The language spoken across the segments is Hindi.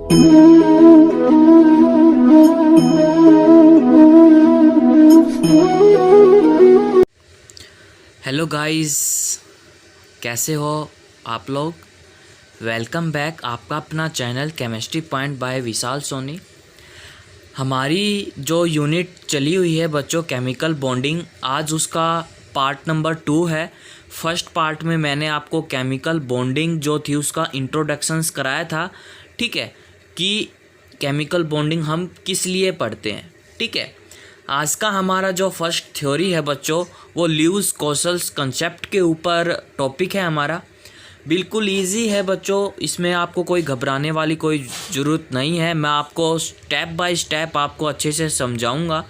हेलो गाइस, कैसे हो आप लोग। वेलकम बैक आपका अपना चैनल केमिस्ट्री पॉइंट बाय विशाल सोनी। हमारी जो यूनिट चली हुई है बच्चों केमिकल बॉन्डिंग, आज उसका पार्ट नंबर 2 है। फर्स्ट पार्ट में मैंने आपको केमिकल बॉन्डिंग जो थी उसका इंट्रोडक्शंस कराया था, ठीक है, कि केमिकल बॉन्डिंग हम किस लिए पढ़ते हैं। ठीक है, आज का हमारा जो फर्स्ट थ्योरी है बच्चों वो ल्यूइस कोशल्स कंसेप्ट के ऊपर टॉपिक है हमारा। बिल्कुल इजी है बच्चों, इसमें आपको कोई घबराने वाली कोई ज़रूरत नहीं है। मैं आपको स्टेप बाय स्टेप आपको अच्छे से समझाऊंगा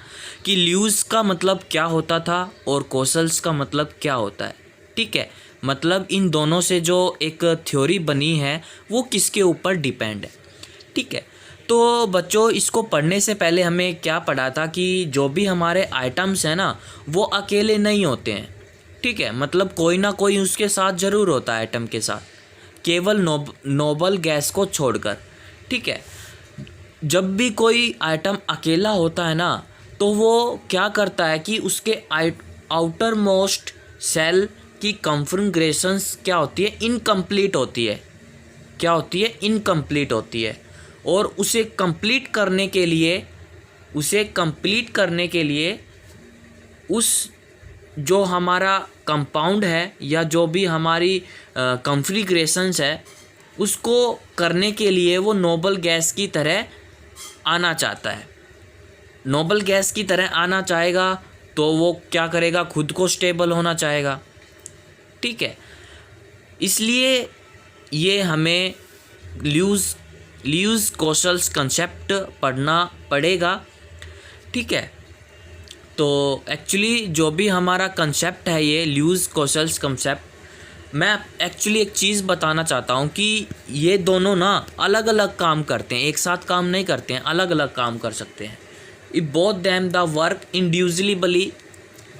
कि ल्यूइस का मतलब क्या होता था और कोशल्स का मतलब क्या होता है। ठीक है, मतलब इन दोनों से जो एक थ्योरी बनी है वो किसके ऊपर डिपेंड है। ठीक है, तो बच्चों इसको पढ़ने से पहले हमें क्या पढ़ा था कि जो भी हमारे आइटम्स हैं ना वो अकेले नहीं होते हैं। ठीक है, मतलब कोई ना कोई उसके साथ ज़रूर होता है आइटम के साथ, केवल नोबल गैस को छोड़कर। ठीक है, जब भी कोई आइटम अकेला होता है ना तो वो क्या करता है कि उसके आउटर मोस्ट सेल की कॉन्फ़िगरेशंस क्या होती है, इनकम्प्लीट होती है। क्या होती है? इनकम्प्लीट होती है। और उसे कंप्लीट करने के लिए उस जो हमारा कंपाउंड है या जो भी हमारी कॉन्फ़िगरेशंस है उसको करने के लिए वो नोबल गैस की तरह आना चाहता है। नोबल गैस की तरह आना चाहेगा तो वो क्या करेगा, खुद को स्टेबल होना चाहेगा। ठीक है, इसलिए ये हमें ल्यूइस कोशल्स कंसेप्ट पढ़ना पड़ेगा। ठीक है, तो एक्चुअली जो भी हमारा कंसेप्ट है ये ल्यूइस कोशल्स कंसेप्ट, मैं एक्चुअली एक चीज़ बताना चाहता हूँ कि ये दोनों ना अलग अलग काम करते हैं, एक साथ काम नहीं करते हैं, अलग अलग काम कर सकते हैं। Both them the work individually.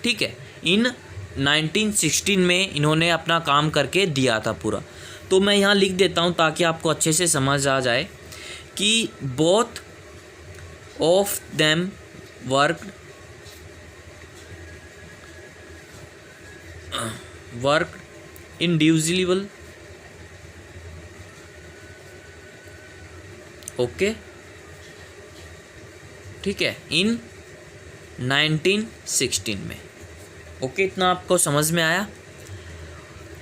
ठीक है, इन 1916 में इन्होंने अपना काम करके दिया था पूरा। तो मैं यहाँ लिख देता हूँ ताकि आपको अच्छे से समझ आ जाए कि both of them work individual. Okay, ठीक है, इन 1916 में। ओके, इतना आपको समझ में आया।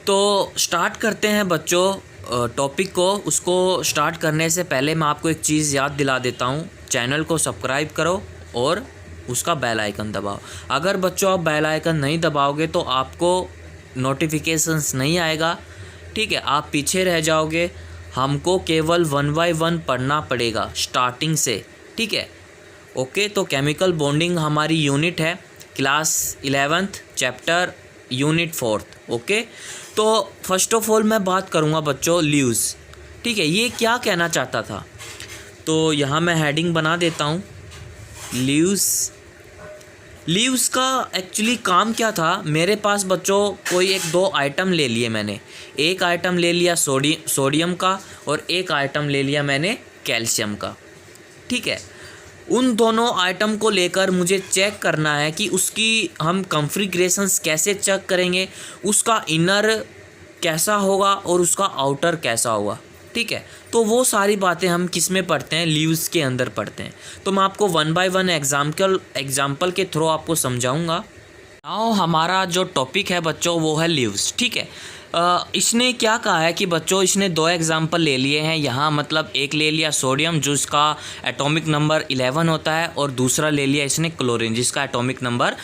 तो स्टार्ट करते हैं बच्चों टॉपिक को। उसको स्टार्ट करने से पहले मैं आपको एक चीज़ याद दिला देता हूँ, चैनल को सब्सक्राइब करो और उसका बेल आइकन दबाओ। अगर बच्चों आप बेल आइकन नहीं दबाओगे तो आपको नोटिफिकेशंस नहीं आएगा। ठीक है, आप पीछे रह जाओगे। हमको केवल 1 बाय 1 पढ़ना पड़ेगा स्टार्टिंग से। ठीक है, ओके। तो केमिकल बॉन्डिंग हमारी यूनिट है class 11th chapter unit 4th। Okay, तो फर्स्ट ऑफ ऑल मैं बात करूँगा बच्चों ल्यूइस। ठीक है, ये क्या कहना चाहता था, तो यहाँ मैं हेडिंग बना देता हूँ ल्यूइस का एक्चुअली काम क्या था। मेरे पास बच्चों कोई एक दो आइटम ले लिए मैंने। एक आइटम ले लिया सोडियम का और एक आइटम ले लिया मैंने कैल्शियम का। ठीक है, उन दोनों आइटम को लेकर मुझे चेक करना है कि उसकी हम कॉन्फ़िगरेशंस कैसे चेक करेंगे, उसका इनर कैसा होगा और उसका आउटर कैसा होगा। ठीक है, तो वो सारी बातें हम किस में पढ़ते हैं, ल्यूइस के अंदर पढ़ते हैं। तो मैं आपको 1 बाय 1 एग्जाम्पल के थ्रू आपको समझाऊंगा। नाउ हमारा जो टॉपिक है बच्चों वो है ल्यूइस। ठीक है, इसने क्या कहा है कि बच्चों इसने 2 एग्जाम्पल ले लिए हैं यहाँ, मतलब एक ले लिया सोडियम जिसका एटॉमिक नंबर 11 होता है और दूसरा ले लिया इसने क्लोरीन जिसका एटॉमिक नंबर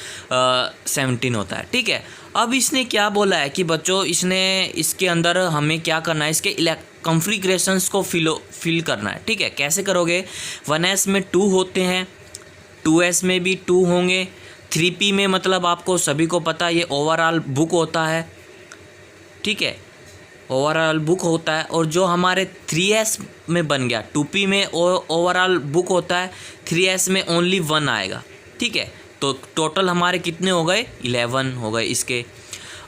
17 होता है। ठीक है, अब इसने क्या बोला है कि बच्चों इसने इसके अंदर हमें क्या करना है, इसके कॉन्फ़िगरेशंस को फिल करना है। ठीक है, कैसे करोगे, 1s में 2 होते हैं, 2s में भी 2 होंगे, 3p में मतलब आपको सभी को पता है ये ओवरऑल बुक होता है। ठीक है, ओवरऑल बुक होता है। और जो हमारे 3s में बन गया, 2p में ओवरऑल बुक होता है, 3s में ओनली 1 आएगा। ठीक है, तो टोटल हमारे कितने हो गए, 11 हो गए इसके।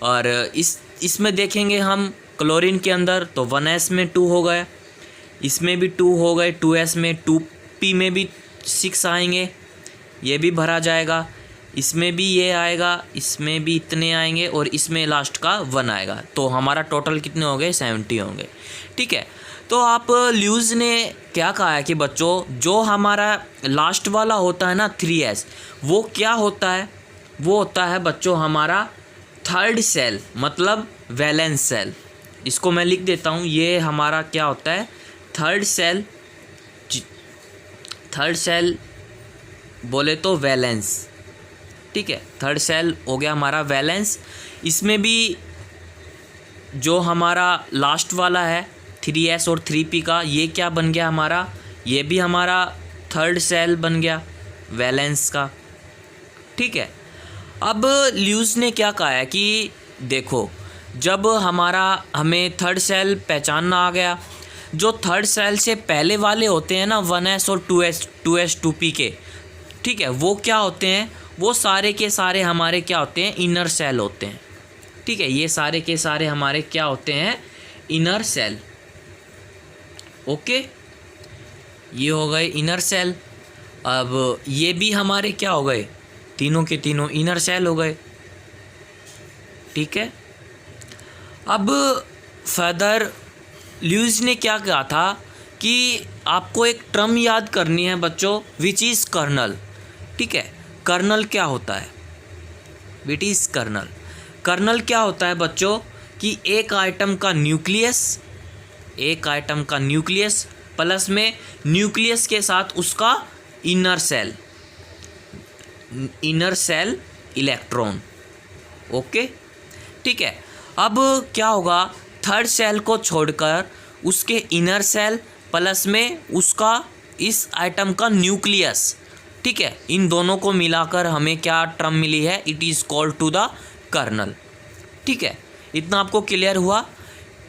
और इसमें देखेंगे हम क्लोरीन के अंदर तो 1s में 2 हो गए, इसमें भी 2 हो गए, 2s में 2p में भी 6 आएंगे, ये भी भरा जाएगा, इसमें भी ये आएगा, इसमें भी इतने आएंगे और इसमें लास्ट का 1 आएगा। तो हमारा टोटल कितने हो गए? 70 होंगे। ठीक है, तो आप ल्यूज ने क्या कहा है कि बच्चों जो हमारा लास्ट वाला होता है ना 3s, वो क्या होता है? वो होता है बच्चों हमारा थर्ड सेल, मतलब वैलेंस सेल। इसको मैं लिख देता हूँ, ये हमारा क्या होता है? Third cell. थर्ड सेल बोले तो वैलेंस। ठीक है, थर्ड सेल हो गया हमारा वैलेंस। इसमें भी जो हमारा लास्ट वाला है 3s और 3p का, ये क्या बन गया हमारा? ये भी हमारा थर्ड सेल बन गया वैलेंस का। ठीक है, अब ल्यूज ने क्या कहा है कि देखो, जब हमें थर्ड सेल पहचानना आ गया, जो थर्ड सेल से पहले वाले होते हैं ना 1s और 2s 2p के, ठीक है, वो क्या होते हैं? वो सारे के सारे हमारे क्या होते हैं? इनर सेल होते हैं। ठीक है, ये सारे के सारे हमारे क्या होते हैं? Inner cell. ओके, ये हो गए इनर सेल। अब ये भी हमारे क्या हो गए? तीनों के तीनों इनर सेल हो गए। ठीक है, अब फर्दर ल्यूज ने क्या कहा था कि आपको एक टर्म याद करनी है बच्चों, विच इज़ कर्नल। ठीक है, कर्नल क्या होता है? Which is colonel. कर्नल क्या होता है बच्चों कि एक आइटम का न्यूक्लियस, एक आइटम का न्यूक्लियस प्लस में न्यूक्लियस के साथ उसका inner shell, inner shell electron. Okay, ठीक है, अब क्या होगा? थर्ड सेल को छोड़कर उसके इनर सेल प्लस में उसका इस आइटम का न्यूक्लियस, ठीक है, इन दोनों को मिलाकर हमें क्या टर्म मिली है? It is called to the kernel. ठीक है, इतना आपको क्लियर हुआ?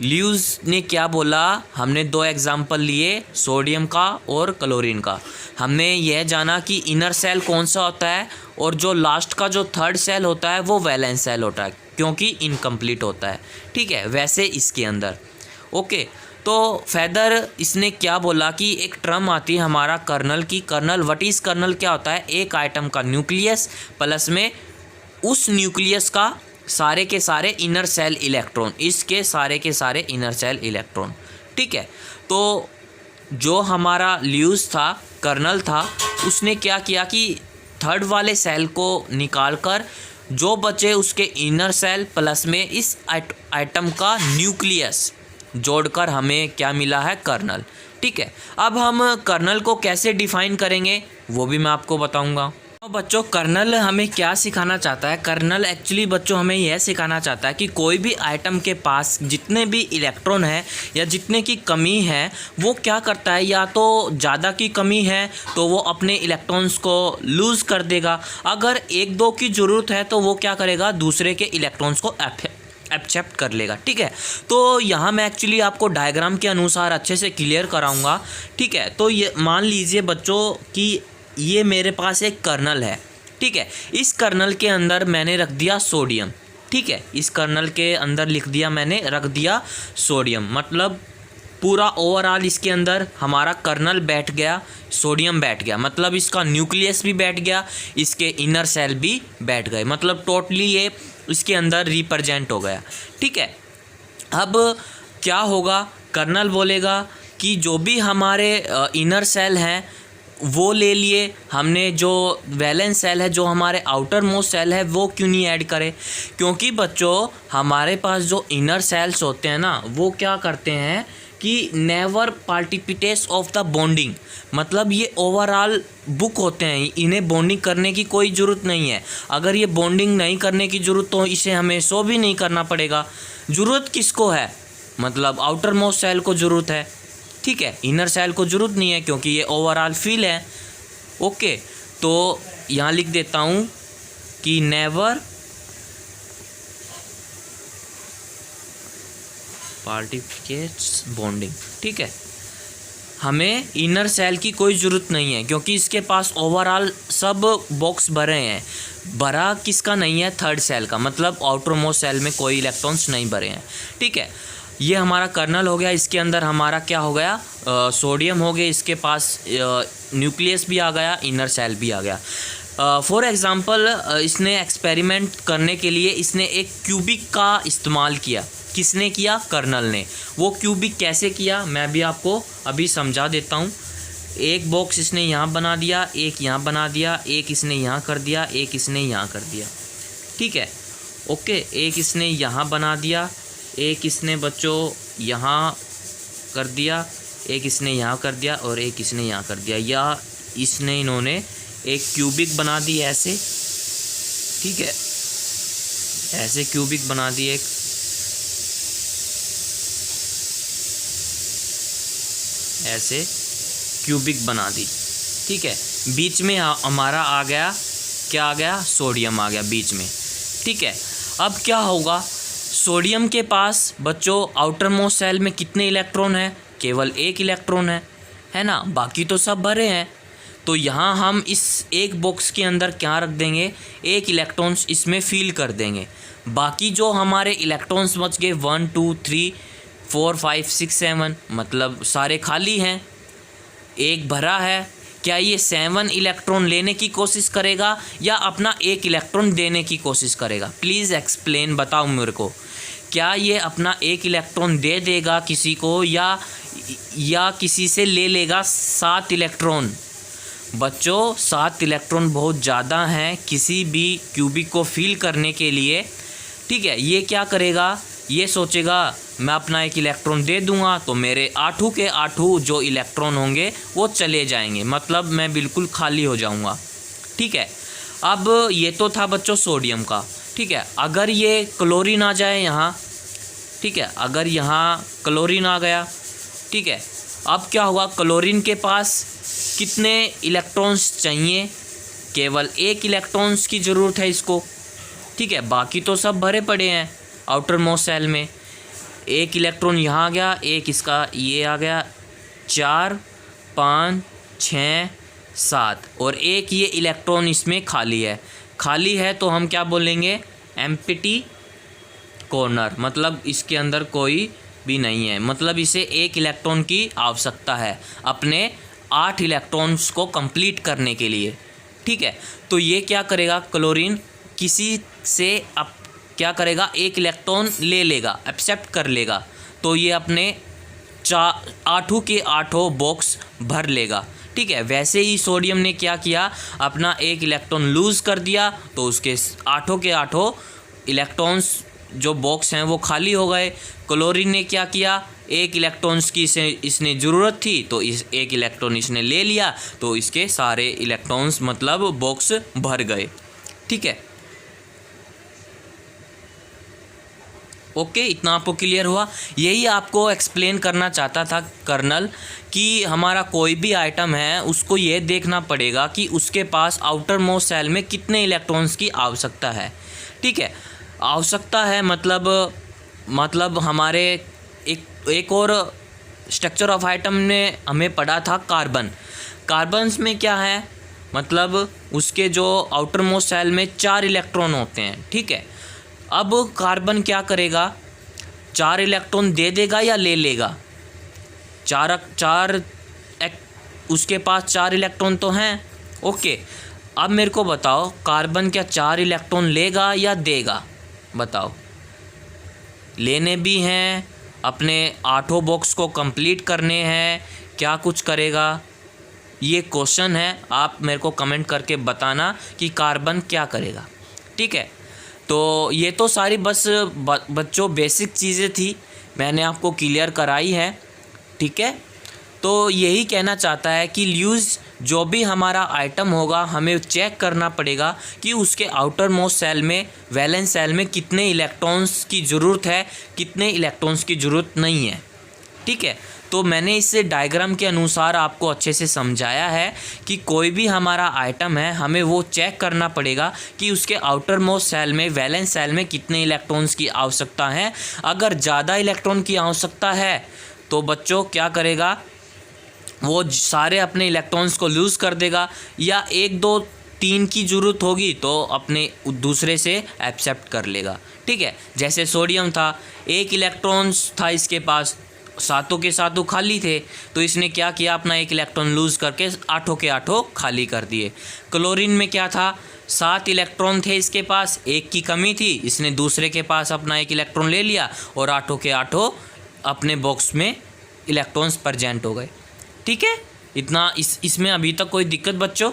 ल्यूज ने क्या बोला? हमने 2 एग्जाम्पल लिए, सोडियम का और क्लोरीन का। हमने यह जाना कि इनर सेल कौन सा होता है और जो लास्ट का जो थर्ड सेल होता है वो वैलेंस सेल होता है, क्योंकि इनकम्प्लीट होता है। ठीक है, वैसे इसके अंदर। ओके, तो फैदर इसने क्या बोला कि एक टर्म आती है हमारा कर्नल की। कर्नल, व्हाट इज़ कर्नल क्या होता है? एक आइटम का न्यूक्लियस प्लस में उस न्यूक्लियस का सारे के सारे इनर सेल इलेक्ट्रॉन, इसके सारे के सारे इनर सेल इलेक्ट्रॉन। ठीक है, तो जो हमारा ल्यूज था, कर्नल था, उसने क्या किया कि थर्ड वाले सेल को निकालकर जो बचे उसके इनर सेल प्लस में इस आइटम का न्यूक्लियस जोड़कर हमें क्या मिला है? कर्नल। ठीक है, अब हम कर्नल को कैसे डिफाइन करेंगे वो भी मैं आपको बताऊंगा। तो बच्चों, कर्नल हमें क्या सिखाना चाहता है? कर्नल एक्चुअली बच्चों हमें यह सिखाना चाहता है कि कोई भी आइटम के पास जितने भी इलेक्ट्रॉन है या जितने की कमी है, वो क्या करता है? या तो ज़्यादा की कमी है तो वो अपने इलेक्ट्रॉन्स को लूज़ कर देगा, अगर 1-2 की ज़रूरत है तो वो क्या करेगा? दूसरे के इलेक्ट्रॉन्स को एक्सेप्ट कर लेगा। ठीक है, तो यहाँ मैं एक्चुअली आपको डायग्राम के अनुसार अच्छे से क्लियर कराऊंगा। ठीक है, तो ये मान लीजिए बच्चों कि ये मेरे पास एक कर्नल है। ठीक है, इस कर्नल के अंदर मैंने रख दिया सोडियम। ठीक है, इस कर्नल के अंदर रख दिया सोडियम, मतलब पूरा ओवरऑल इसके अंदर हमारा कर्नल बैठ गया, सोडियम बैठ गया, मतलब इसका न्यूक्लियस भी बैठ गया, इसके इनर सेल भी बैठ गए, मतलब टोटली ये इसके अंदर रिप्रेजेंट हो गया। ठीक है, अब क्या होगा? कर्नल बोलेगा कि जो भी हमारे इनर सेल हैं वो ले लिए हमने, जो वैलेंस सेल है, जो हमारे आउटर मोस्ट सेल है, वो क्यों नहीं ऐड करें? क्योंकि बच्चों हमारे पास जो इनर सेल्स होते हैं ना, वो क्या करते हैं कि never participates of the bonding, मतलब ये ओवरऑल बुक होते हैं, इन्हें बॉन्डिंग करने की कोई ज़रूरत नहीं है। अगर ये बॉन्डिंग नहीं करने की ज़रूरत तो इसे हमें शो भी नहीं करना पड़ेगा। ज़रूरत किसको है? मतलब आउटर मोस्ट सेल को ज़रूरत है। ठीक है, इनर सेल को ज़रूरत नहीं है क्योंकि ये ओवरऑल फील है। ओके, तो यहाँ लिख देता हूँ कि नेवर पार्टिसिपेट्स बॉन्डिंग। ठीक है, हमें इनर सेल की कोई ज़रूरत नहीं है क्योंकि इसके पास ओवरऑल सब बॉक्स भरे हैं। भरा किसका नहीं है? थर्ड सेल का, मतलब आउटर मोस्ट सेल में कोई इलेक्ट्रॉन्स नहीं भरे हैं। ठीक है, ये हमारा कर्नल हो गया, इसके अंदर हमारा क्या हो गया, सोडियम हो गया, इसके पास न्यूक्लियस भी आ गया, इनर सेल भी आ गया। फॉर एग्ज़ाम्पल इसने एक्सपेरिमेंट करने के लिए इसने एक क्यूबिक का इस्तेमाल किया। किसने किया? कर्नल ने। वो क्यूबिक कैसे किया मैं भी आपको अभी समझा देता हूँ। एक बॉक्स इसने यहाँ बना दिया, एक यहाँ बना दिया, एक इसने यहाँ कर दिया, एक इसने यहाँ कर दिया, ठीक है, ओके। एक इसने यहाँ बना दिया, एक इसने बच्चों यहाँ कर दिया, एक इसने यहाँ कर दिया और एक इसने यहाँ कर दिया, या इसने इन्होंने एक क्यूबिक बना दी ऐसे, ठीक है, ऐसे क्यूबिक बना दी, एक ऐसे क्यूबिक बना दी, ठीक है। बीच में हमारा आ गया, क्या आ गया, सोडियम आ गया बीच में, ठीक है। अब क्या होगा, सोडियम के पास बच्चों आउटर मोस्ट सेल में कितने इलेक्ट्रॉन हैं? केवल एक इलेक्ट्रॉन है ना, बाकी तो सब भरे हैं। तो यहाँ हम इस एक बॉक्स के अंदर क्या रख देंगे, एक इलेक्ट्रॉन्स इसमें फिल कर देंगे। बाकी जो हमारे इलेक्ट्रॉन्स बच गए 1 2 3 4 5 6 7 मतलब सारे खाली हैं, एक भरा है। क्या ये 7 इलेक्ट्रॉन लेने की कोशिश करेगा या अपना एक इलेक्ट्रॉन देने की कोशिश करेगा? प्लीज़ एक्सप्लेन, बताओ मेरे को। क्या ये अपना एक इलेक्ट्रॉन दे देगा किसी को या किसी से ले लेगा 7 इलेक्ट्रॉन? बच्चों 7 इलेक्ट्रॉन बहुत ज़्यादा हैं किसी भी क्यूबिक को फिल करने के लिए, ठीक है। ये क्या करेगा, ये सोचेगा मैं अपना एक इलेक्ट्रॉन दे दूंगा तो मेरे 8 के 8 जो इलेक्ट्रॉन होंगे वो चले जाएंगे, मतलब मैं बिल्कुल खाली हो जाऊंगा, ठीक है। अब ये तो था बच्चों सोडियम का, ठीक है। अगर ये क्लोरीन आ जाए यहाँ, ठीक है, अगर यहाँ क्लोरीन आ गया, ठीक है, अब क्या होगा, क्लोरीन के पास कितने इलेक्ट्रॉन्स चाहिए? केवल एक इलेक्ट्रॉन्स की ज़रूरत है इसको, ठीक है, बाकी तो सब भरे पड़े हैं आउटर मोस्ट सेल में। एक इलेक्ट्रॉन यहाँ आ गया, एक इसका ये आ गया, 4 5 6 7 और एक ये इलेक्ट्रॉन इसमें खाली है। खाली है तो हम क्या बोलेंगे, एम्प्टी कॉर्नर, मतलब इसके अंदर कोई भी नहीं है, मतलब इसे एक इलेक्ट्रॉन की आवश्यकता है अपने 8 इलेक्ट्रॉन्स को कंप्लीट करने के लिए, ठीक है। तो ये क्या करेगा, क्लोरीन किसी से अब क्या करेगा, एक इलेक्ट्रॉन ले लेगा, एक्सेप्ट कर लेगा, तो ये अपने 8 के 8 बॉक्स भर लेगा, ठीक है। वैसे ही सोडियम ने क्या किया, अपना एक इलेक्ट्रॉन लूज़ कर दिया तो उसके 8 के 8 इलेक्ट्रॉन्स जो बॉक्स हैं वो खाली हो गए। क्लोरीन ने क्या किया, एक इलेक्ट्रॉन्स की इसने ज़रूरत थी तो इस एक इलेक्ट्रॉन इसने ले लिया तो इसके सारे इलेक्ट्रॉन्स मतलब बॉक्स भर गए, ठीक है, ओके। इतना आपको क्लियर हुआ? यही आपको एक्सप्लेन करना चाहता था कर्नल कि हमारा कोई भी आइटम है उसको ये देखना पड़ेगा कि उसके पास आउटर मोस्ट सेल में कितने इलेक्ट्रॉन्स की आवश्यकता है, ठीक है। आवश्यकता है मतलब हमारे एक और स्ट्रक्चर ऑफ आइटम ने हमें पढ़ा था कार्बन। कार्बन्स में क्या है, मतलब उसके जो आउटर मोस्ट सेल में 4 इलेक्ट्रॉन होते हैं, ठीक है। अब कार्बन क्या करेगा, 4 इलेक्ट्रॉन दे देगा या ले लेगा? उसके पास 4 इलेक्ट्रॉन तो हैं, ओके। अब मेरे को बताओ कार्बन क्या 4 इलेक्ट्रॉन लेगा या देगा? बताओ। लेने भी हैं, अपने 8 बॉक्स को कंप्लीट करने हैं, क्या कुछ करेगा? ये क्वेश्चन है, आप मेरे को कमेंट करके बताना कि कार्बन क्या करेगा, ठीक है। तो ये तो सारी बस बच्चों बेसिक चीज़ें थी, मैंने आपको क्लियर कराई है, ठीक है। तो यही कहना चाहता है कि ल्यूज़ जो भी हमारा आइटम होगा हमें चेक करना पड़ेगा कि उसके आउटर मोस्ट सेल में, वैलेंस सेल में कितने इलेक्ट्रॉन्स की ज़रूरत है, कितने इलेक्ट्रॉन्स की ज़रूरत नहीं है, ठीक है। तो मैंने इस डायग्राम के अनुसार आपको अच्छे से समझाया है कि कोई भी हमारा आइटम है हमें वो चेक करना पड़ेगा कि उसके आउटर मोस्ट सेल में, वैलेंस सेल में कितने इलेक्ट्रॉन्स की आवश्यकता है। अगर ज़्यादा इलेक्ट्रॉन की आवश्यकता है तो बच्चों क्या करेगा, वो सारे अपने इलेक्ट्रॉन्स को लूज़ कर देगा, या 1 2 3 की ज़रूरत होगी तो अपने दूसरे से एक्सेप्ट कर लेगा, ठीक है। जैसे सोडियम था, एक इलेक्ट्रॉन्स था इसके पास, सातों के सातों खाली थे, तो इसने क्या किया, अपना एक इलेक्ट्रॉन लूज़ करके आठों के आठों खाली कर दिए। क्लोरीन में क्या था, 7 इलेक्ट्रॉन थे इसके पास, एक की कमी थी, इसने दूसरे के पास अपना एक इलेक्ट्रॉन ले लिया और आठों के आठों अपने बॉक्स में इलेक्ट्रॉन्स प्रेजेंट हो गए। ठीक है, इतना इसमें अभी तक कोई दिक्कत बच्चों?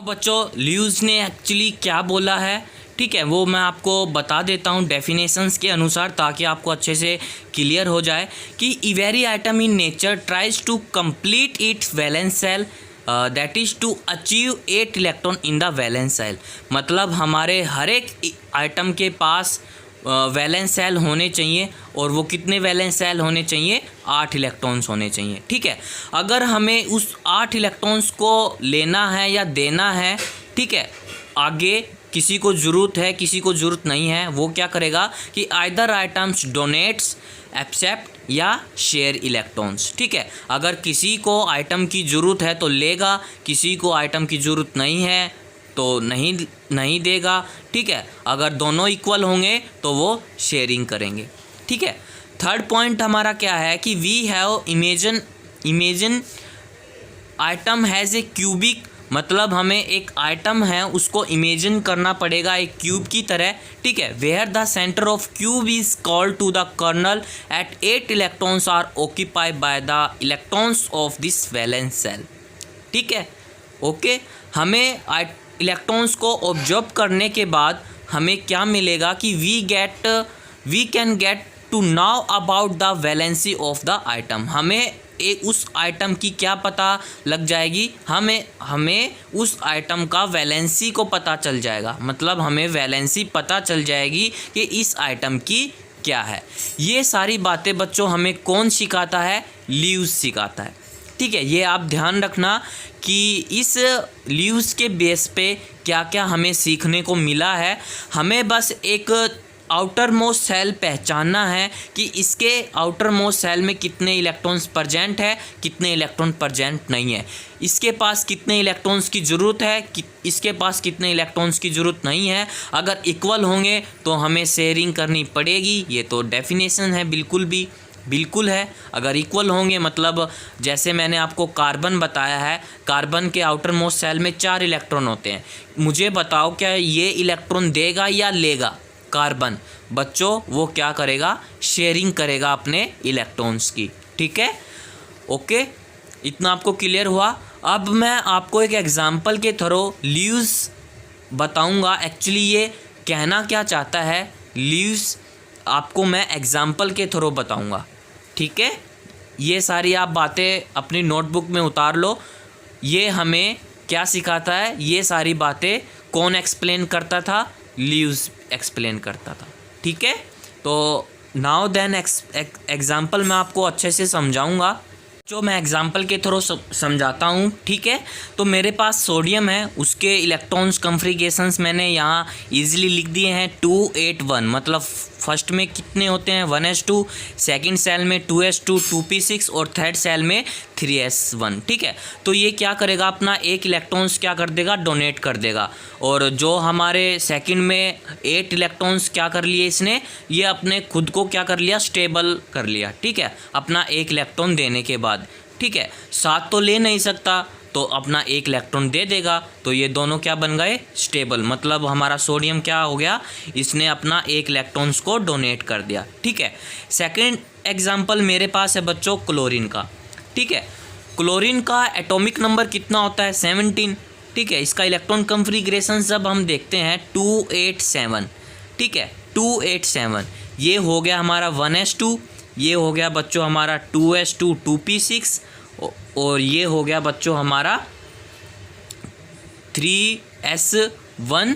बच्चों ल्यूज ने एक्चुअली क्या बोला है, ठीक है, वो मैं आपको बता देता हूँ डेफिनेशंस के अनुसार, ताकि आपको अच्छे से क्लियर हो जाए कि every atom in nature tries to complete its valence shell that is to achieve 8 electron in the valence shell. मतलब हमारे हर एक आइटम के पास वैलेंस सेल होने चाहिए, और वो कितने वैलेंस सेल होने चाहिए, 8 इलेक्ट्रॉन्स होने चाहिए। ठीक है, अगर हमें उस 8 इलेक्ट्रॉन्स को लेना है या देना है, ठीक है, आगे किसी को ज़रूरत है किसी को ज़रूरत नहीं है, वो क्या करेगा कि आइदर आइटम्स डोनेट्स, एक्सेप्ट या शेयर इलेक्ट्रॉन्स। ठीक है, अगर किसी को आइटम की ज़रूरत है तो लेगा, किसी को आइटम की ज़रूरत नहीं है तो नहीं देगा। ठीक है, अगर दोनों इक्वल होंगे तो वो शेयरिंग करेंगे। ठीक है, थर्ड पॉइंट हमारा क्या है कि we have imagine atom has a cubic, मतलब हमें एक आइटम है उसको इमेजिन करना पड़ेगा एक क्यूब की तरह। ठीक है, where the centre of cube is called to the kernel at 8 electrons are occupied by the electrons of this valence shell. ठीक है, ओके, हमें इलेक्ट्रॉन्स को ऑब्जर्व करने के बाद हमें क्या मिलेगा कि we can get to now about the valency of the atom. हमें एक उस आइटम की क्या पता लग जाएगी, हमें उस आइटम का वैलेंसी को पता चल जाएगा। मतलब हमें वैलेंसी पता चल जाएगी कि इस आइटम की क्या है। ये सारी बातें बच्चों हमें कौन सिखाता है, ल्यूज सिखाता है। ठीक है, ये आप ध्यान रखना कि इस ल्यूज के बेस पे क्या क्या हमें सीखने को मिला है। हमें बस एक आउटर मोस्ट सेल पहचानना है कि इसके आउटर मोस्ट सेल में कितने इलेक्ट्रॉन्स प्रेजेंट है, कितने इलेक्ट्रॉन प्रेजेंट नहीं है, इसके पास कितने इलेक्ट्रॉन्स की ज़रूरत है, इसके पास कितने इलेक्ट्रॉन्स की ज़रूरत नहीं है। अगर इक्वल होंगे तो हमें शेयरिंग करनी पड़ेगी, ये तो डेफिनेशन है, बिल्कुल है। अगर इक्वल होंगे मतलब जैसे मैंने आपको कार्बन बताया है, कार्बन के आउटर मोस्ट सेल में 4 इलेक्ट्रॉन होते हैं। मुझे बताओ क्या ये इलेक्ट्रॉन देगा या लेगा? कार्बन बच्चों वो क्या करेगा, शेयरिंग करेगा अपने इलेक्ट्रॉन्स की। ठीक है, ओके, इतना आपको क्लियर हुआ। अब मैं आपको एक एग्जांपल के थ्रू ल्यूज बताऊंगा। एक्चुअली ये कहना क्या चाहता है ल्यूज, आपको मैं एग्जांपल के थ्रू बताऊंगा। ठीक है, ये सारी आप बातें अपनी नोटबुक में उतार लो। ये हमें क्या सिखाता है, ये सारी बातें कौन एक्सप्लेन करता था, ल्यूज एक्सप्लेन करता था। ठीक है, तो नाउ देन एग्जाम्पल मैं आपको अच्छे से समझाऊंगा, जो मैं एग्जाम्पल के थ्रू समझाता हूँ। ठीक है, तो मेरे पास सोडियम है, उसके इलेक्ट्रॉन्स कन्फिगरेशंस मैंने यहाँ इजीली लिख दिए हैं 2 8 1। मतलब फर्स्ट में कितने होते हैं, 1s2, सेकंड सेल में 2s2 2p6 और थर्ड सेल में 3s1। ठीक है, तो ये क्या करेगा, अपना एक इलेक्ट्रॉन्स क्या कर देगा, डोनेट कर देगा। और जो हमारे सेकंड में 8 इलेक्ट्रॉन्स क्या कर लिए इसने, ये अपने खुद को क्या कर लिया, स्टेबल कर लिया। ठीक है, अपना एक इलेक्ट्रॉन देने के बाद। ठीक है, 7 तो ले नहीं सकता तो अपना एक इलेक्ट्रॉन दे देगा, तो ये दोनों क्या बन गए, स्टेबल। मतलब हमारा सोडियम क्या हो गया, इसने अपना एक इलेक्ट्रॉन्स को डोनेट कर दिया। ठीक है, सेकंड एग्जांपल मेरे पास है बच्चों क्लोरीन का। ठीक है, क्लोरीन का एटॉमिक नंबर कितना होता है, 17। ठीक है, इसका इलेक्ट्रॉन कन्फिगरेशन जब हम देखते हैं 287। ठीक है, 287 ये हो गया हमारा 1s2, ये हो गया बच्चों हमारा 2s2 2p6 और ये हो गया बच्चों हमारा 3s1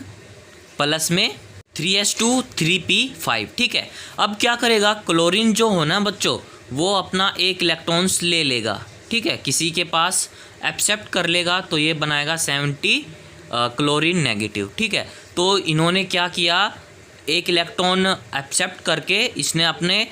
प्लस में 3s2 3p5। ठीक है, अब क्या करेगा क्लोरीन जो होना बच्चों, वो अपना एक इलेक्ट्रॉन्स ले लेगा। ठीक है, किसी के पास एक्सेप्ट कर लेगा तो ये बनाएगा 70 क्लोरीन नेगेटिव। ठीक है, तो इन्होंने क्या किया, एक इलेक्ट्रॉन एक्सेप्ट करके इसने अपने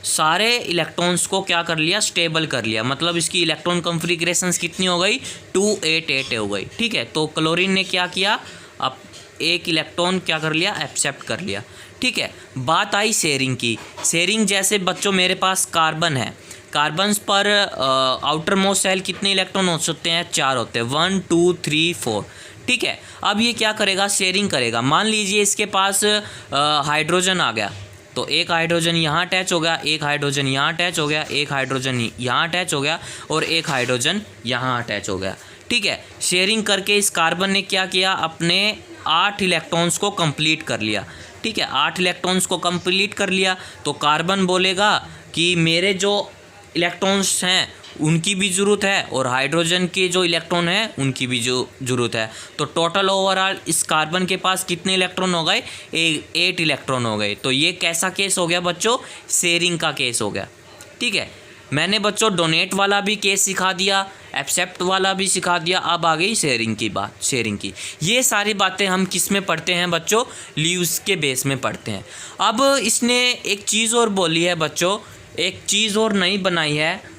सारे इलेक्ट्रॉन्स को क्या कर लिया, स्टेबल कर लिया। मतलब इसकी इलेक्ट्रॉन कन्फिगरेशंस कितनी हो गई, 288 हो गई। ठीक है, तो क्लोरीन ने क्या किया, अब एक इलेक्ट्रॉन क्या कर लिया, एक्सेप्ट कर लिया। ठीक है, बात आई शेयरिंग की। शेयरिंग जैसे बच्चों मेरे पास कार्बन है, कार्बन पर आउटर मोस्ट शेल कितने इलेक्ट्रॉन हो सकते हैं, 4 होते हैं, 1 2 3 4। ठीक है, अब ये क्या करेगा, शेयरिंग करेगा। मान लीजिए इसके पास हाइड्रोजन आ गया, तो एक हाइड्रोजन यहाँ अटैच हो गया, एक हाइड्रोजन यहाँ अटैच हो गया, एक हाइड्रोजन यहाँ अटैच हो गया और एक हाइड्रोजन यहाँ अटैच हो गया। ठीक है, शेयरिंग करके इस कार्बन ने क्या किया, अपने 8 इलेक्ट्रॉन्स को कंप्लीट कर लिया। ठीक है, 8 इलेक्ट्रॉन्स को कंप्लीट कर लिया तो कार्बन बोलेगा कि मेरे जो इलेक्ट्रॉन्स हैं उनकी भी ज़रूरत है और हाइड्रोजन के जो इलेक्ट्रॉन हैं उनकी भी जो ज़रूरत है। तो टोटल ओवरऑल इस कार्बन के पास कितने इलेक्ट्रॉन हो गए, 8 इलेक्ट्रॉन हो गए। तो ये कैसा केस हो गया बच्चों, शेयरिंग का केस हो गया। ठीक है, मैंने बच्चों डोनेट वाला भी केस सिखा दिया, एक्सेप्ट वाला भी सिखा दिया, अब आ गई शेयरिंग की बात। शेयरिंग की ये सारी बातें हम किस में पढ़ते हैं बच्चों, लीव्स के बेस में पढ़ते हैं। अब इसने एक चीज़ और बोली है बच्चों, एक चीज़ और नई बनाई है।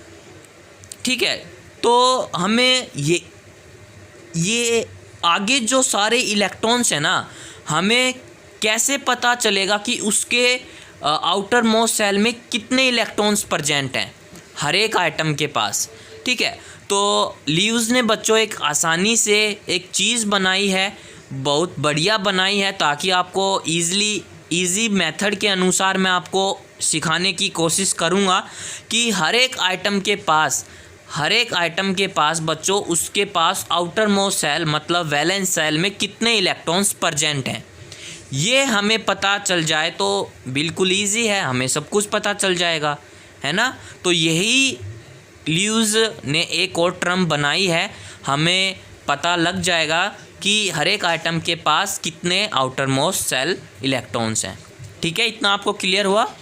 ठीक है, तो हमें ये आगे जो सारे इलेक्ट्रॉन्स हैं ना, हमें कैसे पता चलेगा कि उसके आउटर मोस्ट सेल में कितने इलेक्ट्रॉन्स प्रेजेंट हैं हर एक आइटम के पास। ठीक है, तो लीव्स ने बच्चों एक आसानी से एक चीज़ बनाई है, बहुत बढ़िया बनाई है, ताकि आपको ईजी मेथड के अनुसार मैं आपको सिखाने की कोशिश करूँगा कि हर एक आइटम के पास बच्चों उसके पास आउटर मोस्ट सेल मतलब वैलेंस सेल में कितने इलेक्ट्रॉन्स प्रेजेंट हैं। ये हमें पता चल जाए तो बिल्कुल इजी है, हमें सब कुछ पता चल जाएगा, है ना। तो यही लीव्स ने एक और टर्म बनाई है, हमें पता लग जाएगा कि हर एक आइटम के पास कितने आउटर मोस्ट सेल इलेक्ट्रॉन्स हैं। ठीक है, इतना आपको क्लियर हुआ।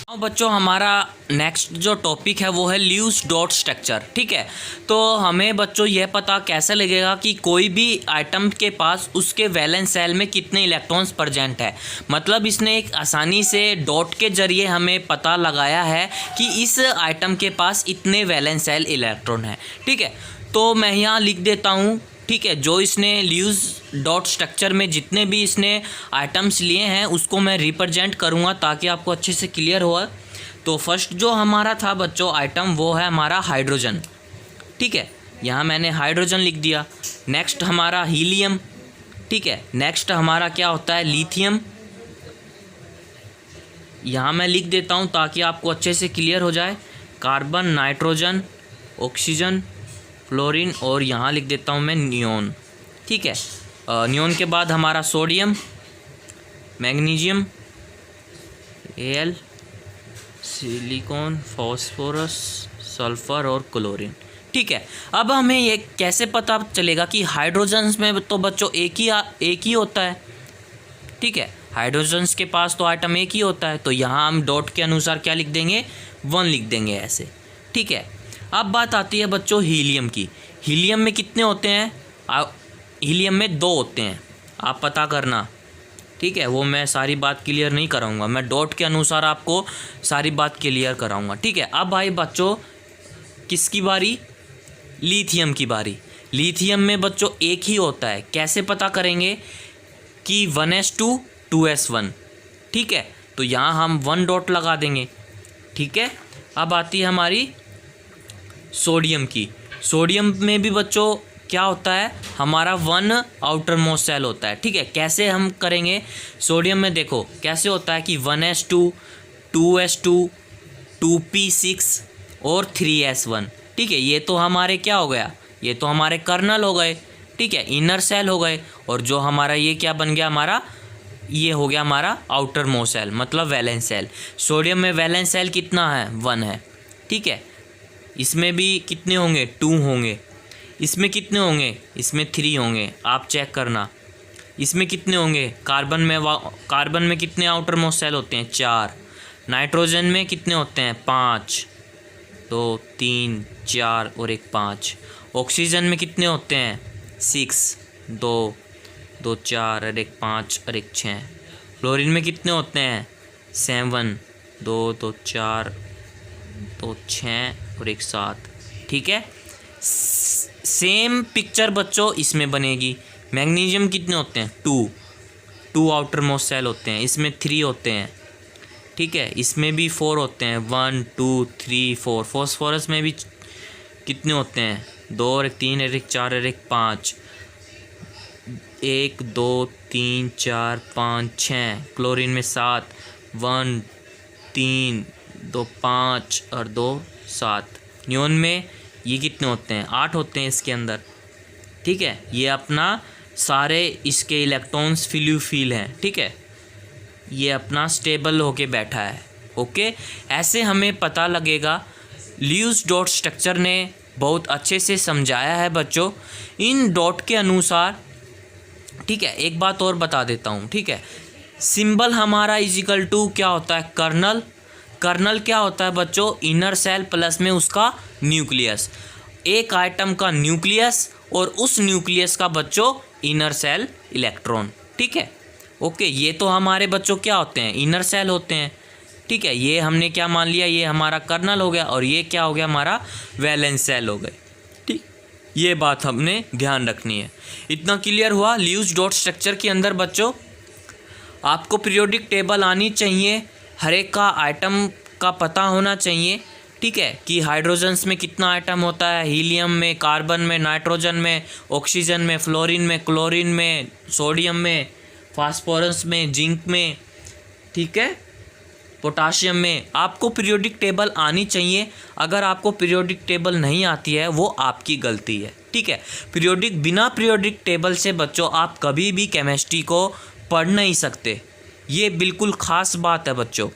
अब बच्चों हमारा नेक्स्ट जो टॉपिक है वो है लीव्स डॉट स्ट्रक्चर। ठीक है, तो हमें बच्चों यह पता कैसे लगेगा कि कोई भी आइटम के पास उसके वैलेंस सेल में कितने इलेक्ट्रॉन्स प्रेजेंट है। मतलब इसने एक आसानी से डॉट के जरिए हमें पता लगाया है कि इस आइटम के पास इतने वैलेंस सेल इलेक्ट्रॉन है। ठीक है, तो मैं यहाँ लिख देता हूँ। ठीक है, जो इसने लीव्स डॉट स्ट्रक्चर में जितने भी इसने आइटम्स लिए हैं उसको मैं रिप्रेजेंट करूँगा ताकि आपको अच्छे से क्लियर हो। तो फर्स्ट जो हमारा था बच्चों आइटम वो है हमारा हाइड्रोजन। ठीक है, यहाँ मैंने हाइड्रोजन लिख दिया। नेक्स्ट हमारा हीलियम। ठीक है, नेक्स्ट हमारा क्या होता है, लिथियम। यहाँ मैं लिख देता हूँ ताकि आपको अच्छे से क्लियर हो जाए। कार्बन, नाइट्रोजन, ऑक्सीजन, फ्लोरीन और यहाँ लिख देता हूँ मैं नियोन। ठीक है, नियोन के बाद हमारा sodium, magnesium, Al, silicon, phosphorus, sulphur और क्लोरीन। ठीक है, अब हमें ये कैसे पता चलेगा कि हाइड्रोजन्स में तो बच्चों एक ही होता है। ठीक है, हाइड्रोजन्स के पास तो आइटम एक ही होता है, तो यहाँ हम डॉट के अनुसार क्या लिख देंगे, 1 लिख देंगे ऐसे। ठीक है, अब बात आती है बच्चों हीलियम की। हीलियम में कितने होते हैं, हीलियम में 2 होते हैं, आप पता करना। ठीक है, वो मैं सारी बात क्लियर नहीं कराऊंगा, मैं डॉट के अनुसार आपको सारी बात क्लियर कराऊंगा। ठीक है, अब भाई बच्चों किसकी बारी, लिथियम की बारी। लिथियम में बच्चों एक ही होता है, कैसे पता करेंगे कि 1s2 2s1। ठीक है, तो यहाँ हम 1 डॉट लगा देंगे। ठीक है, अब आती है हमारी सोडियम की। सोडियम में भी बच्चों क्या होता है, हमारा 1 आउटर मोस्ट सेल होता है। ठीक है, कैसे हम करेंगे, सोडियम में देखो कैसे होता है कि 1s2 2s2 2p6 और 3s1। ठीक है, ये तो हमारे क्या हो गया, ये तो हमारे कर्नल हो गए। ठीक है, इनर सेल हो गए। और जो हमारा ये क्या बन गया, हमारा ये हो गया हमारा आउटर मोस्ट सेल मतलब वैलेंस सेल। सोडियम में वैलेंस सेल कितना है, 1 है। ठीक है, इसमें भी कितने होंगे, 2 होंगे। इसमें कितने होंगे, इसमें 3 होंगे, आप चेक करना। इसमें कितने होंगे, कार्बन में कितने आउटर मोस्ट सेल होते हैं, 4। नाइट्रोजन में कितने होते हैं, 5, 2 3 4 और एक 5। ऑक्सीजन में कितने होते हैं, 6, 2 2 4 और एक 5 और एक 6। फ्लोरीन में कितने होते हैं, 7, 2 2 4 2 6 और एक 7। ठीक है, सेम पिक्चर बच्चों इसमें बनेगी। मैग्नीशियम कितने होते हैं, 2, 2 आउटर मोस्ट सेल होते हैं, इसमें 3 होते हैं, ठीक है। इसमें भी 4 होते हैं, 1 2 3 4। फॉस्फोरस में भी कितने होते हैं, 2 और 1 3 और 1 4 और 1 5, 1 2 3 4 5 6। क्लोरीन में 7, 1 3 2 5 और 2 7। नियोन में ये कितने होते हैं, 8 होते हैं इसके अंदर, ठीक है। ये अपना सारे इसके इलेक्ट्रॉन्स फिल्यूफिल हैं, ठीक है। ये अपना स्टेबल होके बैठा है, ओके। ऐसे हमें पता लगेगा। ल्यूइस डॉट स्ट्रक्चर ने बहुत अच्छे से समझाया है बच्चों इन डॉट के अनुसार, ठीक है। एक बात और बता देता हूँ, ठीक है। सिंबल हमारा इजिकल टू क्या होता है, कर्नल। कर्नल क्या होता है बच्चों, इनर सेल प्लस में उसका न्यूक्लियस। एक आइटम का न्यूक्लियस और उस न्यूक्लियस का बच्चों इनर सेल इलेक्ट्रॉन, ठीक है, ओके। ये तो हमारे बच्चों क्या होते हैं, इनर सेल होते हैं, ठीक है। ये हमने क्या मान लिया, ये हमारा कर्नल हो गया और ये क्या हो गया, हमारा वैलेंस सेल हो गए, ठीक। ये बात हमने ध्यान रखनी है। इतना क्लियर हुआ। ल्यूइस डॉट स्ट्रक्चर के अंदर बच्चों आपको पीरियोडिक टेबल आनी चाहिए, हर एक का आइटम का पता होना चाहिए, ठीक है, कि हाइड्रोजन्स में कितना आइटम होता है, हीलियम में, कार्बन में, नाइट्रोजन में, ऑक्सीजन में, फ्लोरीन में, क्लोरीन में, सोडियम में, फास्फोरस में, जिंक में, ठीक है, पोटाशियम में। आपको पीरियोडिक टेबल आनी चाहिए। अगर आपको पीरियोडिक टेबल नहीं आती है वो आपकी गलती है, ठीक है। बिना पीरियोडिक टेबल से बच्चों आप कभी भी केमिस्ट्री को पढ़ नहीं सकते। ये बिल्कुल ख़ास बात है बच्चों।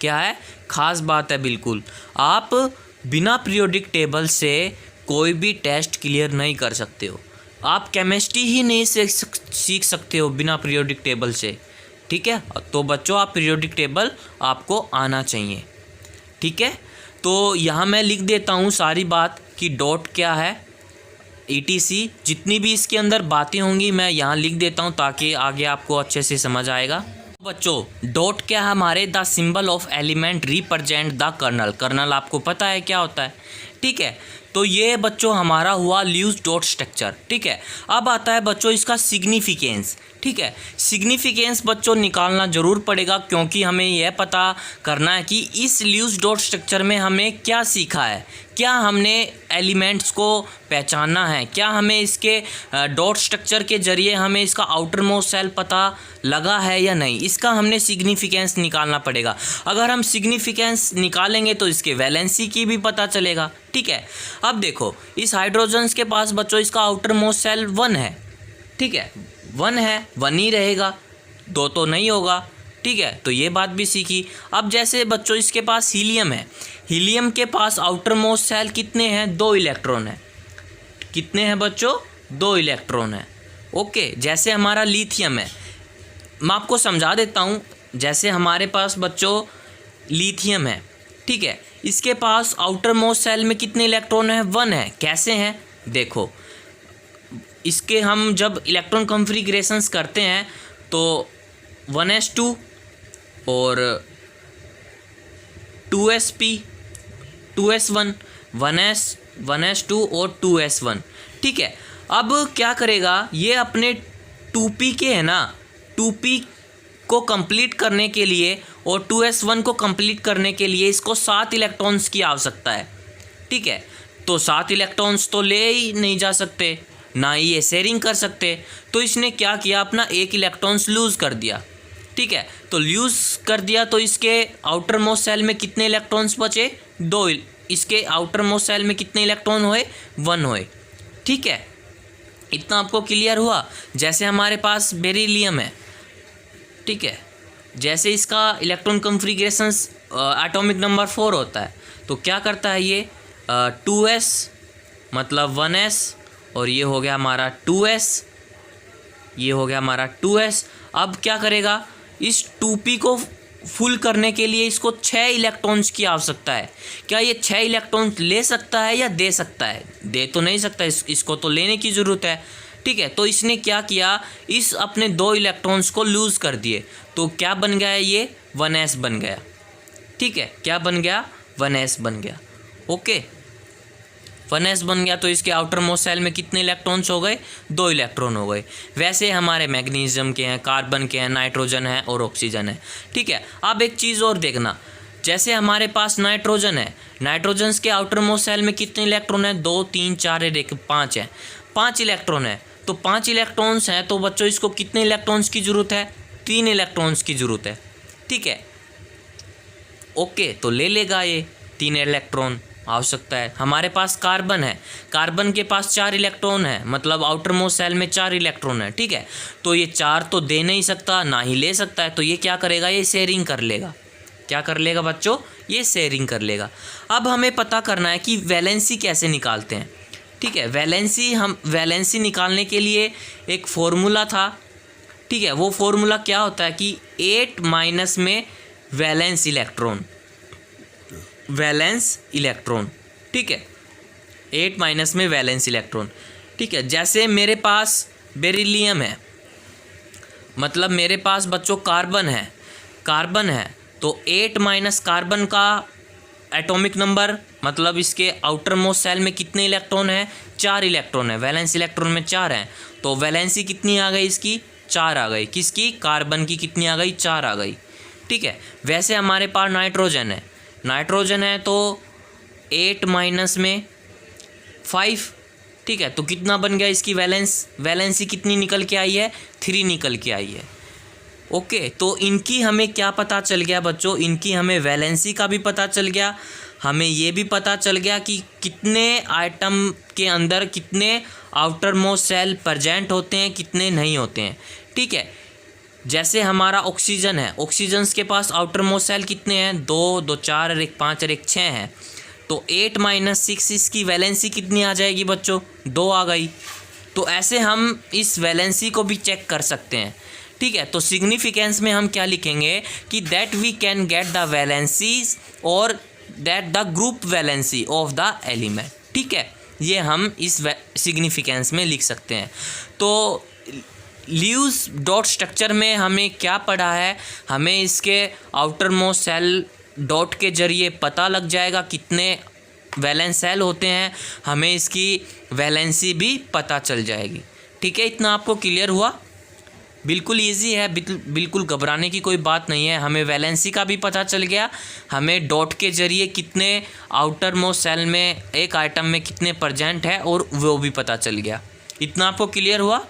क्या है, ख़ास बात है बिल्कुल। आप बिना पीरियोडिक टेबल से कोई भी टेस्ट क्लियर नहीं कर सकते हो। आप केमिस्ट्री ही नहीं सीख सकते हो बिना पीरियोडिक टेबल से, ठीक है। तो बच्चों आप पीरियोडिक टेबल आपको आना चाहिए, ठीक है। तो यहाँ मैं लिख देता हूँ सारी बात कि डॉट क्या है, ETC, जितनी भी इसके अंदर बातें होंगी मैं यहाँ लिख देता हूँ ताकि आगे आपको अच्छे से समझ आएगा। बच्चों डॉट क्या है हमारे, the symbol of element represent the kernel. Kernel आपको पता है क्या होता है, ठीक है। तो ये बच्चों हमारा हुआ ल्यूइस डॉट स्ट्रक्चर, ठीक है। अब आता है बच्चों इसका सिग्निफिकेंस, ठीक है। सिग्निफिकेंस बच्चों निकालना ज़रूर पड़ेगा क्योंकि हमें यह पता करना है कि इस ल्यूइस डॉट स्ट्रक्चर में हमें क्या सीखा है, क्या हमने एलिमेंट्स को पहचाना है, क्या हमें इसके डॉट स्ट्रक्चर के ज़रिए हमें इसका आउटर मोस्ट सेल पता लगा है या नहीं, इसका हमने सिग्निफिकेंस निकालना पड़ेगा। अगर हम सिग्निफिकेंस निकालेंगे तो इसके वैलेंसी की भी पता चलेगा, ठीक है। अब देखो इस हाइड्रोजन्स के पास बच्चों इसका आउटर मोस्ट सेल 1 है, ठीक है, 1 है, 1 ही रहेगा, 2 तो नहीं होगा, ठीक है। तो ये बात भी सीखी। अब जैसे बच्चों इसके पास हीलियम है, हीलियम के पास आउटर मोस्ट सेल कितने हैं, 2 इलेक्ट्रॉन है। कितने हैं बच्चों, 2 इलेक्ट्रॉन है, ओके। जैसे हमारा लिथियम है, मैं आपको समझा देता हूँ। जैसे हमारे पास बच्चों लिथियम है, ठीक है, इसके पास आउटर मोस्ट सेल में कितने इलेक्ट्रॉन हैं, 1 है। कैसे हैं देखो, इसके हम जब इलेक्ट्रॉन कॉन्फ़िगरेशंस करते हैं तो 1s2 और 2sp 2s1, 1s2 और 2s1, ठीक है। अब क्या करेगा ये, अपने 2p के है ना, 2p को कंप्लीट करने के लिए और 2s1 को कंप्लीट करने के लिए इसको 7 इलेक्ट्रॉन्स की आवश्यकता है, ठीक है। तो 7 इलेक्ट्रॉन्स तो ले ही नहीं जा सकते, ना ही ये शेयरिंग कर सकते। तो इसने क्या किया, अपना 1 इलेक्ट्रॉन्स लूज़ कर दिया, ठीक है। तो लूज़ कर दिया तो इसके आउटर मोस्ट सेल में कितने इलेक्ट्रॉन्स बचे, 2। इसके आउटर मोस्ट सेल में कितने इलेक्ट्रॉन हुए, 1 हुए, ठीक है। इतना आपको क्लियर हुआ। जैसे हमारे पास बेरिलियम है, ठीक है, जैसे इसका इलेक्ट्रॉन कॉन्फ़िगरेशंस एटॉमिक नंबर 4 होता है, तो क्या करता है ये 2s मतलब 1s और ये हो गया हमारा 2s, ये हो गया हमारा 2s। अब क्या करेगा, इस 2p को फुल करने के लिए इसको 6 इलेक्ट्रॉन्स की आवश्यकता है। क्या ये 6 इलेक्ट्रॉन्स ले सकता है या दे सकता है, दे तो नहीं सकता, इसको तो लेने की ज़रूरत है, ठीक है। तो इसने क्या किया, इस अपने 2 इलेक्ट्रॉन्स को लूज़ कर दिए, तो क्या बन गया, ये 1s बन गया, ठीक है। क्या बन गया, 1s बन गया, ओके। 1s बन गया तो इसके आउटर मोस्ट सेल में कितने इलेक्ट्रॉन्स हो गए, 2 इलेक्ट्रॉन हो गए। वैसे हमारे मैग्नीशियम के हैं, कार्बन के हैं, नाइट्रोजन है और ऑक्सीजन है। ठीक है, अब एक चीज़ और देखना, जैसे हमारे पास नाइट्रोजन है, नाइट्रोजन के आउटर मोस्ट सेल में कितने इलेक्ट्रॉन है, 2 3 4 5 है, 5 इलेक्ट्रॉन है। तो 5 इलेक्ट्रॉन्स हैं तो बच्चों इसको कितने इलेक्ट्रॉन्स की ज़रूरत है, 3 इलेक्ट्रॉन्स की ज़रूरत है। ठीक है, ओके, तो ले लेगा ये 3 इलेक्ट्रॉन आवश्यकता है। हमारे पास कार्बन है, कार्बन के पास 4 इलेक्ट्रॉन है, मतलब आउटर मोस्ट सेल में 4 इलेक्ट्रॉन है। ठीक है, तो ये 4 तो दे नहीं सकता, ना ही ले सकता है, तो ये क्या करेगा, ये शेयरिंग कर लेगा। क्या कर लेगा बच्चों, ये शेयरिंग कर लेगा। अब हमें पता करना है कि वैलेंसी कैसे निकालते हैं। ठीक है, वैलेंसी निकालने के लिए एक फॉर्मूला था। ठीक है, वो फॉर्मूला क्या होता है कि 8 माइनस में वैलेंस इलेक्ट्रॉन। ठीक है, 8 माइनस में वैलेंस इलेक्ट्रॉन। ठीक है, जैसे मेरे पास बेरिलियम है, मतलब मेरे पास बच्चों कार्बन है, तो 8 माइनस कार्बन का एटॉमिक नंबर, मतलब इसके आउटर मोस्ट सेल में कितने इलेक्ट्रॉन है, 4 इलेक्ट्रॉन है, वैलेंस इलेक्ट्रॉन में 4 हैं, तो वैलेंसी कितनी आ गई इसकी, 4 आ गई। किसकी, कार्बन की कितनी आ गई, 4 आ गई। ठीक है, वैसे हमारे पास नाइट्रोजन है तो 8 माइनस में 5। ठीक है, तो कितना बन गया इसकी वैलेंसी कितनी निकल के आई है, 3 निकल के आई है। ओके, तो इनकी हमें क्या पता चल गया बच्चों, इनकी हमें वैलेंसी का भी पता चल गया, हमें ये भी पता चल गया कि कितने आइटम के अंदर कितने आउटर मोस्ट सेल प्रेजेंट होते हैं, कितने नहीं होते हैं। ठीक है, जैसे हमारा ऑक्सीजन है, ऑक्सीजन के पास आउटर मोस्ट सेल कितने हैं, 2 2 4 और 1 5 और 1 6 हैं, तो 8 माइनस 6 इसकी वैलेंसी कितनी आ जाएगी बच्चों, 2 आ गई। तो ऐसे हम इस वैलेंसी को भी चेक कर सकते हैं। ठीक है, तो सिग्निफिकेंस में हम क्या लिखेंगे कि that we can get the valencies और that the group valency of the element. ठीक है, ये हम इस सिग्निफिकेंस में लिख सकते हैं। तो ल्यूज डॉट स्ट्रक्चर में हमें क्या पढ़ा है, हमें इसके आउटर मोस्ट सेल डॉट के जरिए पता लग जाएगा कितने वैलेंस सेल होते हैं, हमें इसकी वैलेंसी भी पता चल जाएगी। ठीक है, इतना आपको क्लियर हुआ, बिल्कुल इजी है, बिल्कुल घबराने की कोई बात नहीं है। हमें वैलेंसी का भी पता चल गया, हमें डॉट के जरिए कितने आउटर मोस्ट सेल में एक आइटम में कितने प्रेजेंट है और वो भी पता चल गया। इतना आपको क्लियर हुआ।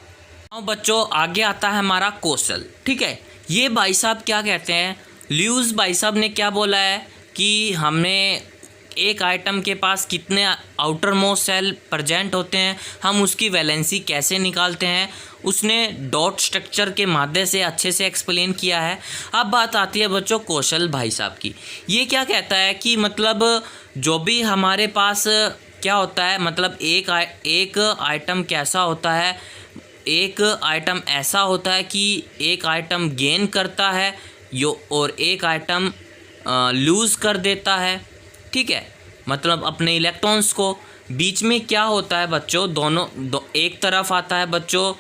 अब बच्चों आगे आता है हमारा क्वेश्चन। ठीक है, ये भाई साहब क्या कहते हैं, ल्यूज भाई साहब ने क्या बोला है कि हमने एक आइटम के पास कितने आउटर मोस्ट सेल प्रेजेंट होते हैं, हम उसकी वैलेंसी कैसे निकालते हैं, उसने डॉट स्ट्रक्चर के माध्यम से अच्छे से एक्सप्लेन किया है। अब बात आती है बच्चों कौशल भाई साहब की। ये क्या कहता है कि मतलब जो भी हमारे पास क्या होता है, मतलब एक आइटम कैसा होता है, एक आइटम ऐसा होता है कि एक आइटम गेन करता है और एक आइटम लूज़ कर देता है। ठीक है, मतलब अपने इलेक्ट्रॉन्स को। बीच में क्या होता है बच्चों, एक तरफ आता है बच्चों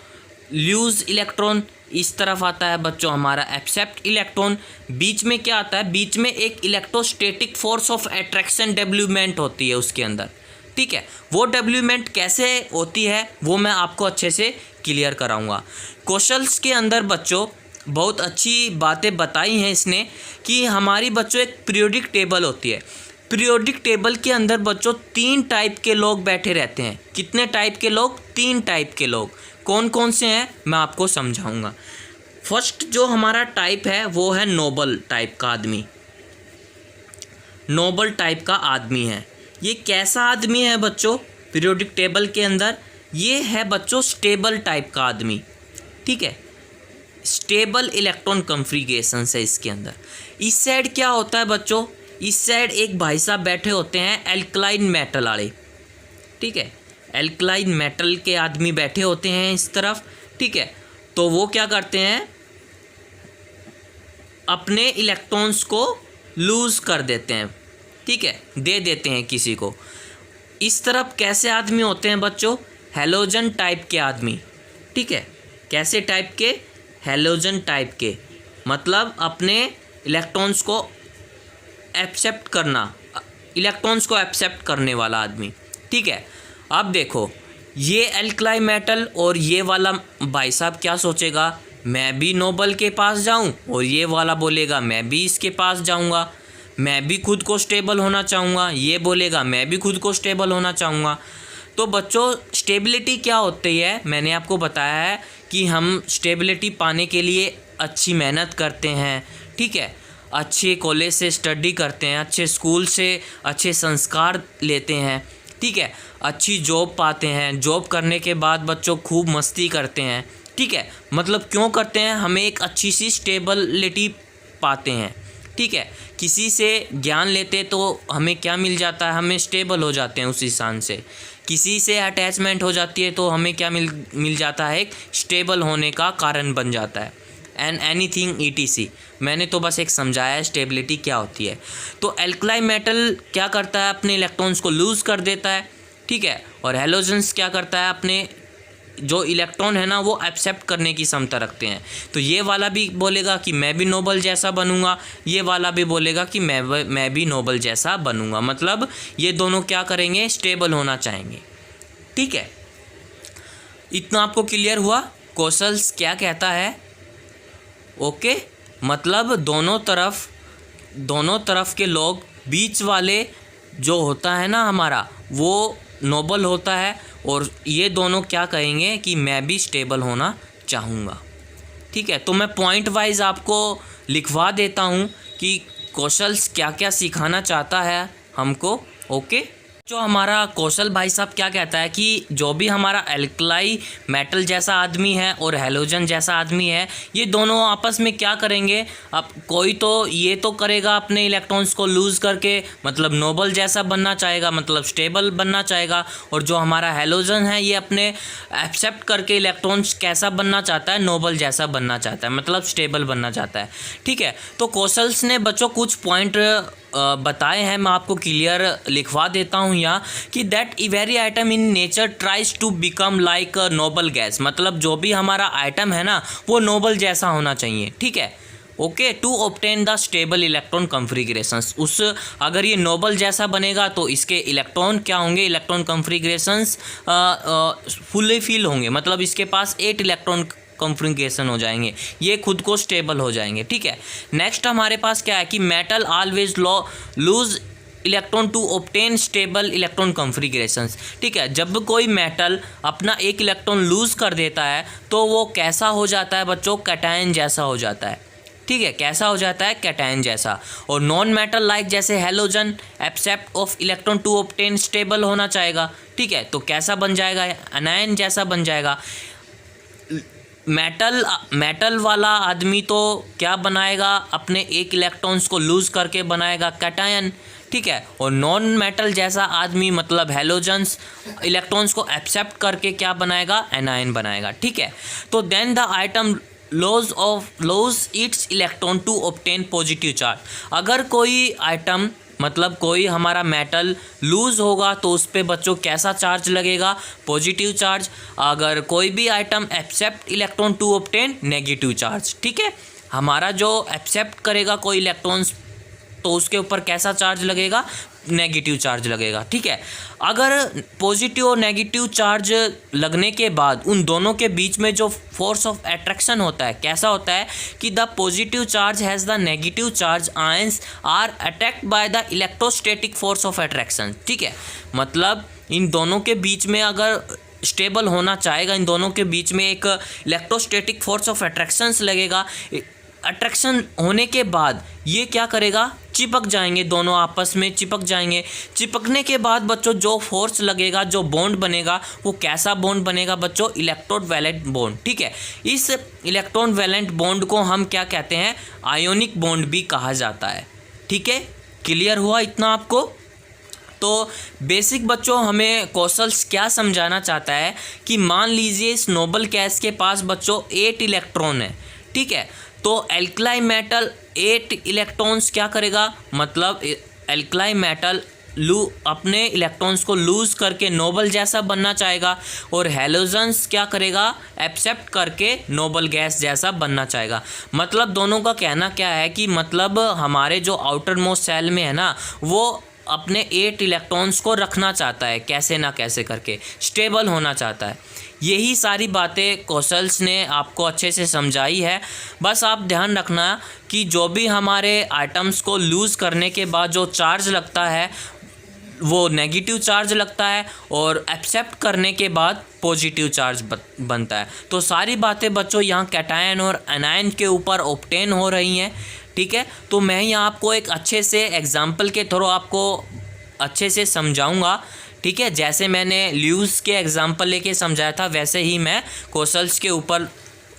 लूज इलेक्ट्रॉन, इस तरफ आता है बच्चों हमारा एक्सेप्ट इलेक्ट्रॉन। बीच में क्या आता है, बीच में एक electrostatic force of attraction development होती है उसके अंदर। ठीक है, वो डेवलपमेंट कैसे होती है वो मैं आपको अच्छे से क्लियर कराऊंगा। क्वेश्चंस के अंदर बच्चों बहुत अच्छी बातें बताई हैं इसने कि हमारी बच्चों एक पीरियोडिक टेबल होती है। पीरियोडिक टेबल के अंदर बच्चों 3 टाइप के लोग बैठे रहते हैं। कितने टाइप के लोग, 3 टाइप के लोग। कौन कौन से हैं मैं आपको समझाऊंगा। फर्स्ट जो हमारा टाइप है वो है नोबल टाइप का आदमी। नोबल टाइप का आदमी है। ये कैसा आदमी है बच्चों पीरियोडिक टेबल के अंदर, ये है बच्चों स्टेबल टाइप का आदमी। ठीक है, स्टेबल इलेक्ट्रॉन कॉन्फ़िगरेशन है इसके अंदर। इस साइड क्या होता है बच्चों, इस साइड एक भाई साहब बैठे होते हैं एल्कलाइन मेटल वाले। ठीक है, एल्कलाइन मेटल के आदमी बैठे होते हैं इस तरफ। ठीक है, तो वो क्या करते हैं, अपने इलेक्ट्रॉन्स को लूज़ कर देते हैं। ठीक है, दे देते हैं किसी को। इस तरफ कैसे आदमी होते हैं बच्चों, हैलोजन टाइप के आदमी। ठीक है, कैसे टाइप के, हैलोजन टाइप के, मतलब अपने इलेक्ट्रॉन्स को एक्सेप्ट करना, इलेक्ट्रॉन्स को एक्सेप्ट करने वाला आदमी। ठीक है, अब देखो, ये एल्कलाई मेटल और ये वाला भाई साहब क्या सोचेगा, मैं भी नोबल के पास जाऊं, और ये वाला बोलेगा मैं भी इसके पास जाऊंगा, मैं भी खुद को स्टेबल होना चाहूँगा, ये बोलेगा मैं भी खुद को स्टेबल होना चाहूँगा। तो बच्चों स्टेबिलिटी क्या होती है, मैंने आपको बताया है कि हम स्टेबिलिटी पाने के लिए अच्छी मेहनत करते हैं, ठीक है, अच्छे कॉलेज से स्टडी करते हैं, अच्छे स्कूल से अच्छे संस्कार लेते हैं, ठीक है, अच्छी जॉब पाते हैं, जॉब करने के बाद बच्चों खूब मस्ती करते हैं, ठीक है। मतलब क्यों करते हैं, हमें एक अच्छी सी स्टेबिलिटी पाते हैं, ठीक है। किसी से ज्ञान लेते तो हमें क्या मिल जाता है, हमें स्टेबल हो जाते हैं उस इंसान से। किसी से अटैचमेंट हो जाती है तो हमें क्या मिल जाता है, एक स्टेबल होने का कारण बन जाता है। एंड एनीथिंग ETC, मैंने तो बस एक समझाया है स्टेबिलिटी क्या होती है। तो एल्कलाई मेटल क्या करता है, अपने इलेक्ट्रॉन्स को लूज़ कर देता है, ठीक है, और हैलोजेंस क्या करता है, अपने जो इलेक्ट्रॉन है ना वो एक्सेप्ट करने की क्षमता रखते हैं। तो ये वाला भी बोलेगा कि मैं भी नोबल जैसा बनूंगा, ये वाला भी बोलेगा कि मैं भी नोबल जैसा बनूंगा। मतलब ये दोनों क्या करेंगे, स्टेबल होना चाहेंगे, ठीक है। इतना आपको क्लियर हुआ कौशल्स क्या कहता है? ओके, मतलब दोनों तरफ के लोग, बीच वाले जो होता है ना हमारा, वो नोबल होता है, और ये दोनों क्या कहेंगे कि मैं भी स्टेबल होना चाहूँगा, ठीक है। तो मैं पॉइंट वाइज आपको लिखवा देता हूँ कि कौशल्स क्या क्या सिखाना चाहता है हमको। ओके, जो हमारा कौशल भाई साहब क्या कहता है कि जो भी हमारा एल्कलाई मेटल जैसा आदमी है और हैलोजन जैसा आदमी है, ये दोनों आपस में क्या करेंगे, अब कोई तो ये तो करेगा अपने इलेक्ट्रॉन्स को लूज़ करके, मतलब नोबल जैसा बनना चाहेगा, मतलब स्टेबल बनना चाहेगा, और जो हमारा हैलोजन है ये अपने एक्सेप्ट करके इलेक्ट्रॉन्स कैसा बनना चाहता है, नोबल जैसा बनना चाहता है, मतलब स्टेबल बनना चाहता है, ठीक है। तो कौशल्स ने बच्चों कुछ पॉइंट बताए हैं, मैं आपको क्लियर लिखवा देता हूँ यहाँ कि that very atom in nature tries to become like a noble gas, मतलब जो भी हमारा आइटम है ना वो नोबल जैसा होना चाहिए, ठीक है। Okay, to obtain the stable electron configurations, उस अगर ये नोबल जैसा बनेगा तो इसके इलेक्ट्रॉन क्या होंगे, इलेक्ट्रॉन कॉन्फ़िगरेशंस फुली फिल होंगे, मतलब इसके पास 8 इलेक्ट्रॉन कॉन्फ़िगरेशन हो जाएंगे, ये खुद को स्टेबल हो जाएंगे, ठीक है। नेक्स्ट हमारे पास क्या है कि metal always lose electron to obtain stable electron configurations, ठीक है। जब कोई मेटल अपना एक इलेक्ट्रॉन लूज़ कर देता है तो वो कैसा हो जाता है बच्चों, कैटायन जैसा हो जाता है, ठीक है, कैसा हो जाता है, कैटायन जैसा। और नॉन मेटल लाइक जैसे halogen accept of electron to obtain stable होना चाहेगा, ठीक है, तो कैसा बन जाएगा, एनायन जैसा बन जाएगा। मेटल वाला आदमी तो क्या बनाएगा, अपने एक इलेक्ट्रॉन्स को लूज़ करके बनाएगा कैटायन, ठीक है, और नॉन मेटल जैसा आदमी मतलब हैलोजन्स इलेक्ट्रॉन्स को एक्सेप्ट करके क्या बनाएगा, एनायन बनाएगा, ठीक है। तो then the atom loss its electron to obtain positive charge, अगर कोई आइटम मतलब कोई हमारा मेटल लूज़ होगा तो उस पर बच्चों कैसा चार्ज लगेगा, पॉजिटिव चार्ज। अगर कोई भी atom accept electron to obtain negative charge, ठीक है, हमारा जो एक्सेप्ट करेगा कोई इलेक्ट्रॉन्स तो उसके ऊपर कैसा चार्ज लगेगा, नेगेटिव चार्ज लगेगा, ठीक है। अगर पॉजिटिव और नेगेटिव चार्ज लगने के बाद उन दोनों के बीच में जो फोर्स ऑफ अट्रैक्शन होता है कैसा होता है कि the positive charge has the negative charge ions are attacked by the electrostatic force of attraction, ठीक है। मतलब इन दोनों के बीच में अगर स्टेबल होना चाहेगा, इन दोनों के बीच में एक इलेक्ट्रोस्टैटिक फोर्स ऑफ अट्रैक्शंस लगेगा। अट्रैक्शन होने के बाद ये क्या करेगा, चिपक जाएंगे, दोनों आपस में चिपक जाएंगे। चिपकने के बाद बच्चों जो फोर्स लगेगा, जो बॉन्ड बनेगा, वो कैसा बॉन्ड बनेगा बच्चों, इलेक्ट्रोड वैलेंट बॉन्ड, ठीक है। इस इलेक्ट्रॉन वैलेंट बॉन्ड को हम क्या कहते हैं, आयोनिक बॉन्ड भी कहा जाता है, ठीक है। क्लियर हुआ इतना आपको? तो बेसिक बच्चों हमें कौशल्स क्या समझाना चाहता है कि मान लीजिए इस नोबल गैस के पास बच्चों 8 इलेक्ट्रॉन है, ठीक है। तो एल्कलाई मेटल 8 इलेक्ट्रॉन्स क्या करेगा, मतलब एल्कलाई मेटल अपने इलेक्ट्रॉन्स को लूज़ करके नोबल जैसा बनना चाहेगा, और हैलोजन्स क्या करेगा, एक्सेप्ट करके नोबल गैस जैसा बनना चाहेगा। मतलब दोनों का कहना क्या है कि मतलब हमारे जो आउटर मोस्ट सेल में है ना वो अपने 8 इलेक्ट्रॉन्स को रखना चाहता है, कैसे ना कैसे करके स्टेबल होना चाहता है। यही सारी बातें कौशल्स ने आपको अच्छे से समझाई है। बस आप ध्यान रखना कि जो भी हमारे आइटम्स को लूज़ करने के बाद जो चार्ज लगता है वो नेगेटिव चार्ज लगता है और एक्सेप्ट करने के बाद पॉजिटिव चार्ज बनता है। तो सारी बातें बच्चों यहाँ कैटायन और एनायन के ऊपर ऑब्टेन हो रही हैं, ठीक है। तो मैं यहाँ आपको एक अच्छे से एग्जाम्पल के थ्रू आपको अच्छे से समझाऊंगा, ठीक है। जैसे मैंने ल्यूज के एग्जाम्पल लेके समझाया था वैसे ही मैं कौशल्स के ऊपर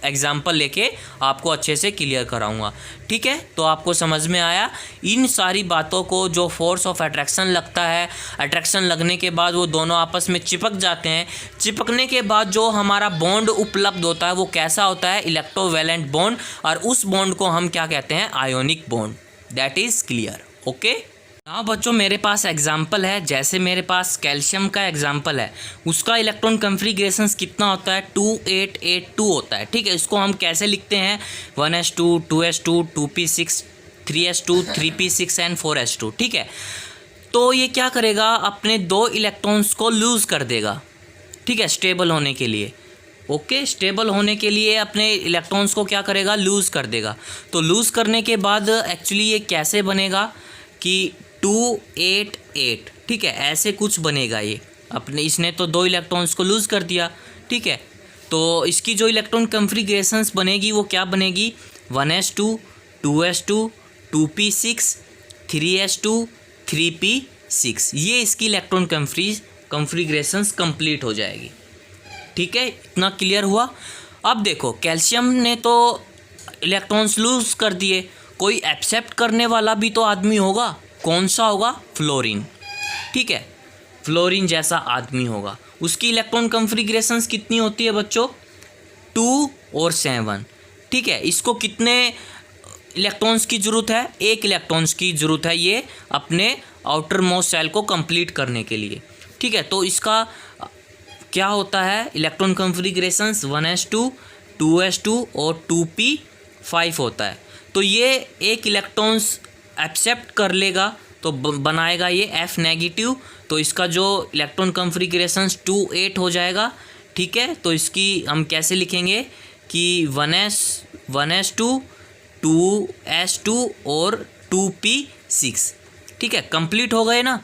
एग्जाम्पल लेके आपको अच्छे से क्लियर कराऊंगा, ठीक है। तो आपको समझ में आया इन सारी बातों को। जो फोर्स ऑफ अट्रैक्शन लगता है, अट्रैक्शन लगने के बाद वो दोनों आपस में चिपक जाते हैं। चिपकने के बाद जो हमारा बॉन्ड उपलब्ध होता है वो कैसा होता है, इलेक्ट्रोवैलेंट बॉन्ड, और उस बॉन्ड को हम क्या कहते हैं, ionic bond. That is clear, okay. हाँ बच्चों, मेरे पास एग्जाम्पल है। जैसे मेरे पास कैल्शियम का एग्जाम्पल है, उसका इलेक्ट्रॉन कन्फिग्रेशंस कितना होता है, 2882 होता है, ठीक है। इसको हम कैसे लिखते हैं, 1s2 2s2 2p6 3s2 3p6 and 4s2, ठीक है। तो ये क्या करेगा, अपने 2 इलेक्ट्रॉन्स को लूज़ कर देगा, ठीक है, स्टेबल होने के लिए। ओके, स्टेबल होने के लिए अपने इलेक्ट्रॉन्स को क्या करेगा, लूज़ कर देगा। तो लूज़ करने के बाद एक्चुअली ये कैसे बनेगा कि 288, ठीक है, ऐसे कुछ बनेगा ये। अपने इसने तो 2 इलेक्ट्रॉन्स को लूज़ कर दिया, ठीक है। तो इसकी जो इलेक्ट्रॉन कन्फिग्रेशंस बनेगी वो क्या बनेगी, 1s2 2s2 2p6 3s2 3p6। ये इसकी इलेक्ट्रॉन कन्फिग्रेशंस कंप्लीट हो जाएगी, ठीक है। इतना क्लियर हुआ। अब देखो, कैल्शियम ने तो इलेक्ट्रॉन्स लूज़ कर दिए, कोई एक्सेप्ट करने वाला भी तो आदमी होगा। कौन सा होगा, फ्लोरीन, ठीक है। फ्लोरीन जैसा आदमी होगा। उसकी इलेक्ट्रॉन कन्फिग्रेशंस कितनी होती है बच्चों, 2 और 7, ठीक है। इसको कितने इलेक्ट्रॉन्स की ज़रूरत है, 1 इलेक्ट्रॉन्स की ज़रूरत है ये अपने आउटर मोस्ट सेल को कंप्लीट करने के लिए, ठीक है। तो इसका क्या होता है, इलेक्ट्रॉन कन्फिग्रेशंस 1s2 2s2 और 2p5 होता है। तो ये 1 इलेक्ट्रॉन्स एक्सेप्ट कर लेगा तो बनाएगा ये F नेगेटिव। तो इसका जो इलेक्ट्रॉन कन्फिग्रेशंस 28 हो जाएगा, ठीक है। तो इसकी हम कैसे लिखेंगे कि 1s2 2s2 और 2p6, ठीक है। कंप्लीट हो गए ना,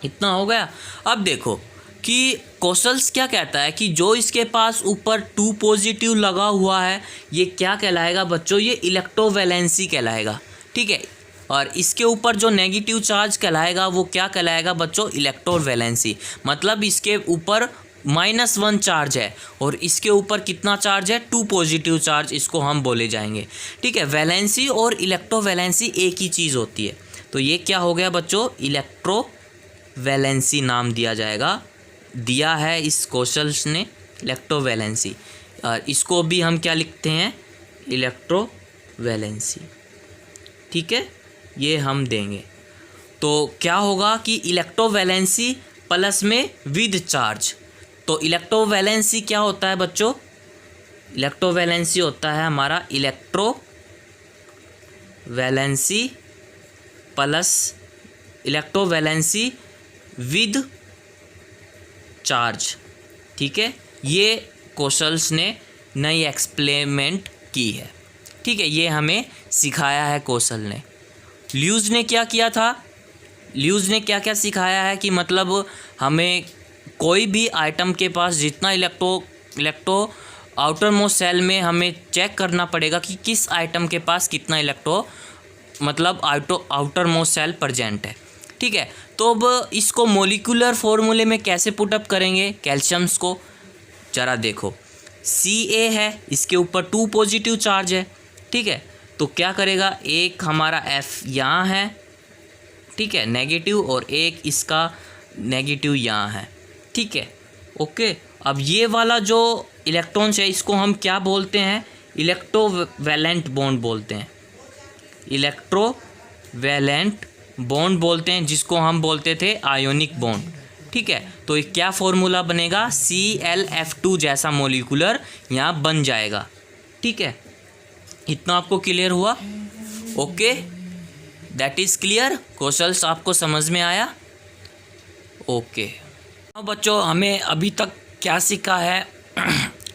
इतना हो गया। अब देखो कि कौशल्स क्या कहता है कि जो इसके पास ऊपर 2 पॉजिटिव लगा हुआ है ये क्या कहलाएगा बच्चों, ये इलेक्ट्रोवैलेंसी कहलाएगा, ठीक है। और इसके ऊपर जो नेगेटिव चार्ज कहलाएगा वो क्या कहलाएगा बच्चों, इलेक्ट्रोवैलेंसी। मतलब इसके ऊपर -1 चार्ज है और इसके ऊपर कितना चार्ज है, 2 पॉजिटिव चार्ज, इसको हम बोले जाएंगे, ठीक है। वैलेंसी और इलेक्ट्रोवैलेंसी एक ही चीज़ होती है। तो ये क्या हो गया बच्चों, इलेक्ट्रोवैलेंसी नाम दिया जाएगा, दिया है इस कौशल्स ने, इलेक्ट्रोवैलेंसी। और इसको भी हम क्या लिखते हैं, इलेक्ट्रोवैलेंसी, ठीक है, ये हम देंगे। तो क्या होगा कि इलेक्ट्रोवैलेंसी प्लस में विद चार्ज। तो इलेक्ट्रोवैलेंसी क्या होता है बच्चों, इलेक्ट्रोवैलेंसी होता है हमारा electrovalency plus electrovalency with charge, ठीक है। ये कौशल्स ने नई एक्सपेरिमेंट की है, ठीक है। ये हमें सिखाया है कौशल ने। ल्यूज ने क्या किया था, ल्यूज ने क्या क्या सिखाया है कि मतलब हमें कोई भी आइटम के पास जितना इलेक्ट्रो आउटर मोस्ट सेल में हमें चेक करना पड़ेगा कि किस आइटम के पास कितना मतलब आउटर मोस्ट सेल प्रेजेंट है, ठीक है। तो अब इसको मोलिकुलर फॉर्मूले में कैसे पुटअप करेंगे कैल्शियम्स को, जरा देखो। Ca है, इसके ऊपर 2 पॉजिटिव चार्ज है, ठीक है। तो क्या करेगा, एक हमारा F यहाँ है, ठीक है, नेगेटिव, और एक इसका नेगेटिव यहाँ है, ठीक है, ओके। अब ये वाला जो इलेक्ट्रॉन्स है इसको हम क्या बोलते हैं, इलेक्ट्रोवैलेंट बॉन्ड बोलते हैं, इलेक्ट्रोवैलेंट बॉन्ड बोलते हैं, जिसको हम बोलते थे आयोनिक बॉन्ड, ठीक है। तो क्या फॉर्मूला बनेगा, ClF2 जैसा मोलिकुलर यहाँ बन जाएगा, ठीक है। इतना आपको क्लियर हुआ, okay. That is clear. Questions आपको समझ में आया? ओके। अब बच्चों हमें अभी तक क्या सीखा है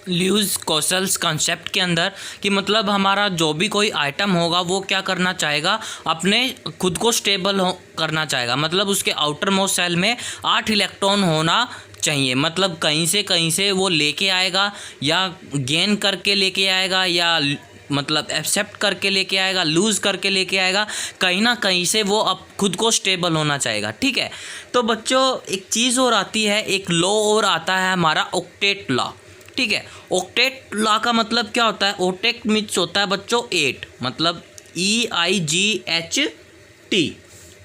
ल्यूइस कोशल्स कॉन्सेप्ट के अंदर कि मतलब हमारा जो भी कोई आइटम होगा वो क्या करना चाहेगा, अपने खुद को स्टेबल करना चाहेगा। मतलब उसके आउटर मोस्ट सेल में 8 इलेक्ट्रॉन होना चाहिए। मतलब कहीं से वो लेके आएगा या गेन करके लेके आएगा या मतलब एक्सेप्ट करके लेके आएगा, लूज़ करके लेके आएगा, कहीं ना कहीं से वो अब खुद को स्टेबल होना चाहेगा। ठीक है। तो बच्चों एक चीज़ और आती है, एक लॉ और आता है हमारा ऑक्टेट लॉ। ठीक है। ऑक्टेट लॉ का मतलब क्या होता है? ऑक्टेट मीन्स होता है बच्चों 8, मतलब EIGHT।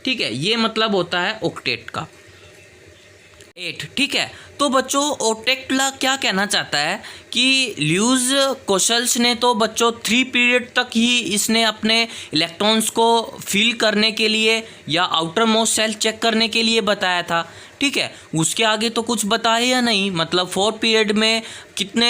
ठीक है, ये मतलब होता है ऑक्टेट का 8। ठीक है। तो बच्चों ऑक्टेट लॉ क्या कहना चाहता है कि ल्यूइस कोशल्स ने तो बच्चों 3 पीरियड तक ही इसने अपने इलेक्ट्रॉन्स को फिल करने के लिए या आउटर मोस्ट सेल चेक करने के लिए बताया था। ठीक है। उसके आगे तो कुछ बताया या नहीं। मतलब 4 पीरियड में कितने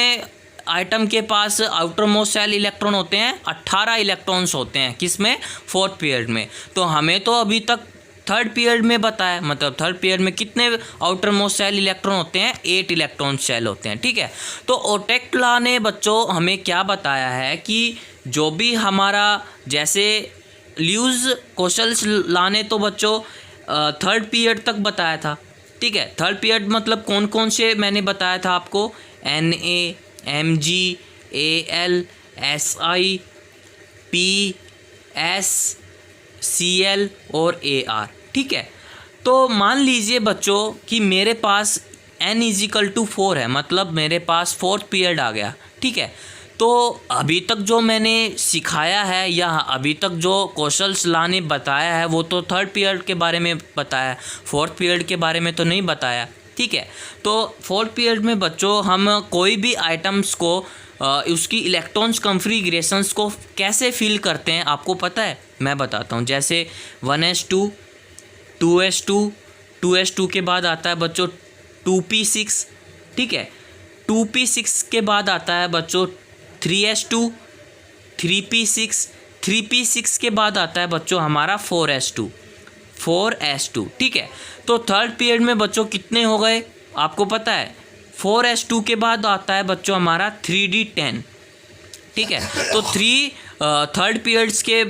आइटम के पास आउटर मोस्ट सेल इलेक्ट्रॉन होते हैं? 18 इलेक्ट्रॉन्स होते हैं। किस में? 4th पीरियड में। तो हमें तो अभी तक 3rd पीरियड में बताया, मतलब 3rd पीरियड में कितने आउटर मोस्ट सेल इलेक्ट्रॉन होते हैं? 8 इलेक्ट्रॉन सेल होते हैं। ठीक है। तो ऑक्टेट लॉ ने बच्चों हमें क्या बताया है कि जो भी हमारा, जैसे ल्यूइस कोशल्स लॉ ने तो बच्चों 3rd पीरियड तक बताया था। ठीक है। 3rd पीरियड मतलब कौन कौन से मैंने बताया था आपको? Na, Mg, Al, Si, P, S, Cl और Ar। ठीक है। तो मान लीजिए बच्चों कि मेरे पास n = 4 है, मतलब मेरे पास 4th पीरियड आ गया। ठीक है। तो अभी तक जो मैंने सिखाया है या अभी तक जो कोशल्स लॉ ने बताया है वो तो 3rd पीरियड के बारे में बताया, 4th पीरियड के बारे में तो नहीं बताया। ठीक है। तो 4th पीरियड में बच्चों हम कोई भी आइटम्स को उसकी इलेक्ट्रॉन्स कॉन्फ़िगरेशंस को कैसे फिल करते हैं आपको पता है? मैं बताता हूँ। जैसे 1s2, 2s2, 2s2 के बाद आता है बच्चों 2p6। ठीक है। 2p6 के बाद आता है बच्चों 3s2, 3p6, 3p6 के बाद आता है बच्चों हमारा 4s2, 4s2। ठीक है। तो 3rd पीरियड में बच्चों कितने हो गए आपको पता है? 4s2 के बाद आता है बच्चों हमारा 3d10। ठीक है। तो 3rd पीरियड्स के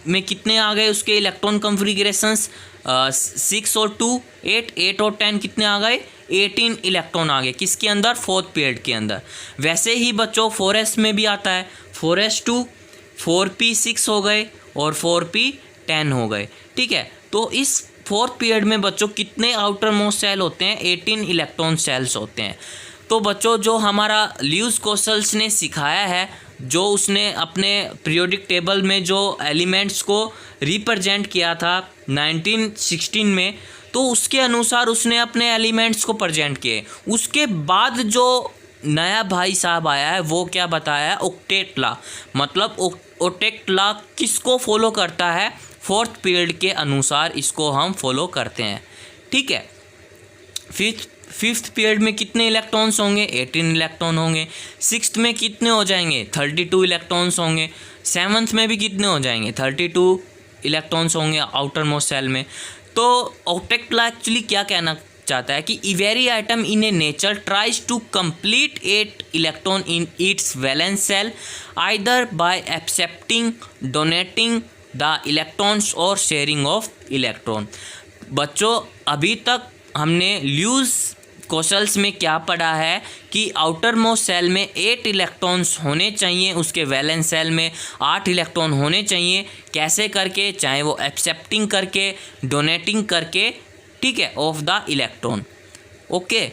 में कितने आ गए उसके इलेक्ट्रॉन कॉन्फ़िगरेशंस? 6 और 2 8, 8 और 10 कितने आ गए? 18 इलेक्ट्रॉन आ गए। किसके अंदर? 4th पीरियड के अंदर। वैसे ही बच्चों 4s में भी आता है 4s2, 4p6 हो गए और 4p10 हो गए। ठीक है। तो इस 4th पीरियड में बच्चों कितने आउटर मोस्ट सेल होते हैं? 18 इलेक्ट्रॉन सेल्स होते हैं। तो बच्चों जो हमारा ल्यूइस कोशल्स ने सिखाया है, जो उसने अपने पीरियोडिक टेबल में जो एलिमेंट्स को रिप्रेजेंट किया था 1916 में, तो उसके अनुसार उसने अपने एलिमेंट्स को प्रेजेंट किए। उसके बाद जो नया भाई साहब आया है वो क्या बताया है? Octet law. मतलब ऑक्टेट लॉ किसको फॉलो करता है? 4th पीरियड के अनुसार इसको हम फॉलो करते हैं। ठीक है। 5th पीरियड में कितने इलेक्ट्रॉन्स होंगे? 18 इलेक्ट्रॉन होंगे। 6th में कितने हो जाएंगे? 32 इलेक्ट्रॉन्स होंगे। 7th में भी कितने हो जाएंगे? 32 इलेक्ट्रॉन्स होंगे आउटर मोस्ट सेल में। तो ऑक्टेट लॉ एक्चुअली क्या कहना चाहता है कि every atom in a nature tries to complete 8 electron in its valence shell either by accepting, donating the electrons और शेयरिंग ऑफ इलेक्ट्रॉन। बच्चों अभी तक हमने ल्यूइस कोशल्स में क्या पढ़ा है कि आउटर मोस्ट सेल में 8 इलेक्ट्रॉन्स होने चाहिए, उसके वैलेंस सेल में 8 इलेक्ट्रॉन होने चाहिए। कैसे करके? चाहे वो एक्सेप्टिंग करके, डोनेटिंग करके। ठीक है, ऑफ द इलेक्ट्रॉन। ओके।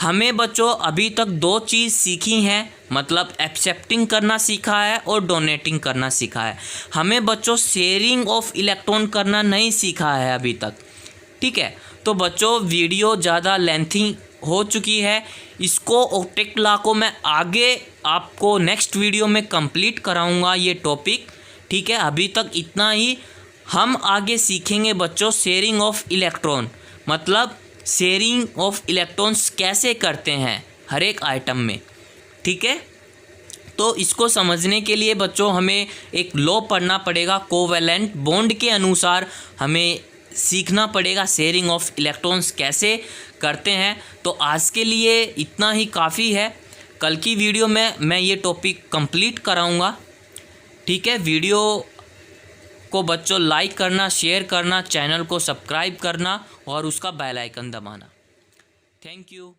हमें बच्चों अभी तक 2 चीज़ सीखी हैं, मतलब एक्सेप्टिंग करना सीखा है और डोनेटिंग करना सीखा है। हमें बच्चों शेयरिंग ऑफ इलेक्ट्रॉन करना नहीं सीखा है अभी तक। ठीक है। तो बच्चों वीडियो ज़्यादा लेंथी हो चुकी है, इसको ऑक्टेट लॉ को मैं आगे आपको नेक्स्ट वीडियो में कंप्लीट कराऊंगा ये टॉपिक। ठीक है। अभी तक इतना ही। हम आगे सीखेंगे बच्चों शेयरिंग ऑफ इलेक्ट्रॉन, मतलब शेयरिंग ऑफ इलेक्ट्रॉन्स कैसे करते हैं हर एक आइटम में। ठीक है। तो इसको समझने के लिए बच्चों हमें एक लॉ पढ़ना पड़ेगा। कोवैलेंट बॉन्ड के अनुसार हमें सीखना पड़ेगा शेयरिंग ऑफ इलेक्ट्रॉन्स कैसे करते हैं। तो आज के लिए इतना ही काफ़ी है। कल की वीडियो में मैं ये टॉपिक कंप्लीट कराऊंगा। ठीक है, वीडियो को बच्चों लाइक करना, शेयर करना, चैनल को सब्सक्राइब करना और उसका बेल आइकन दबाना। Thank you.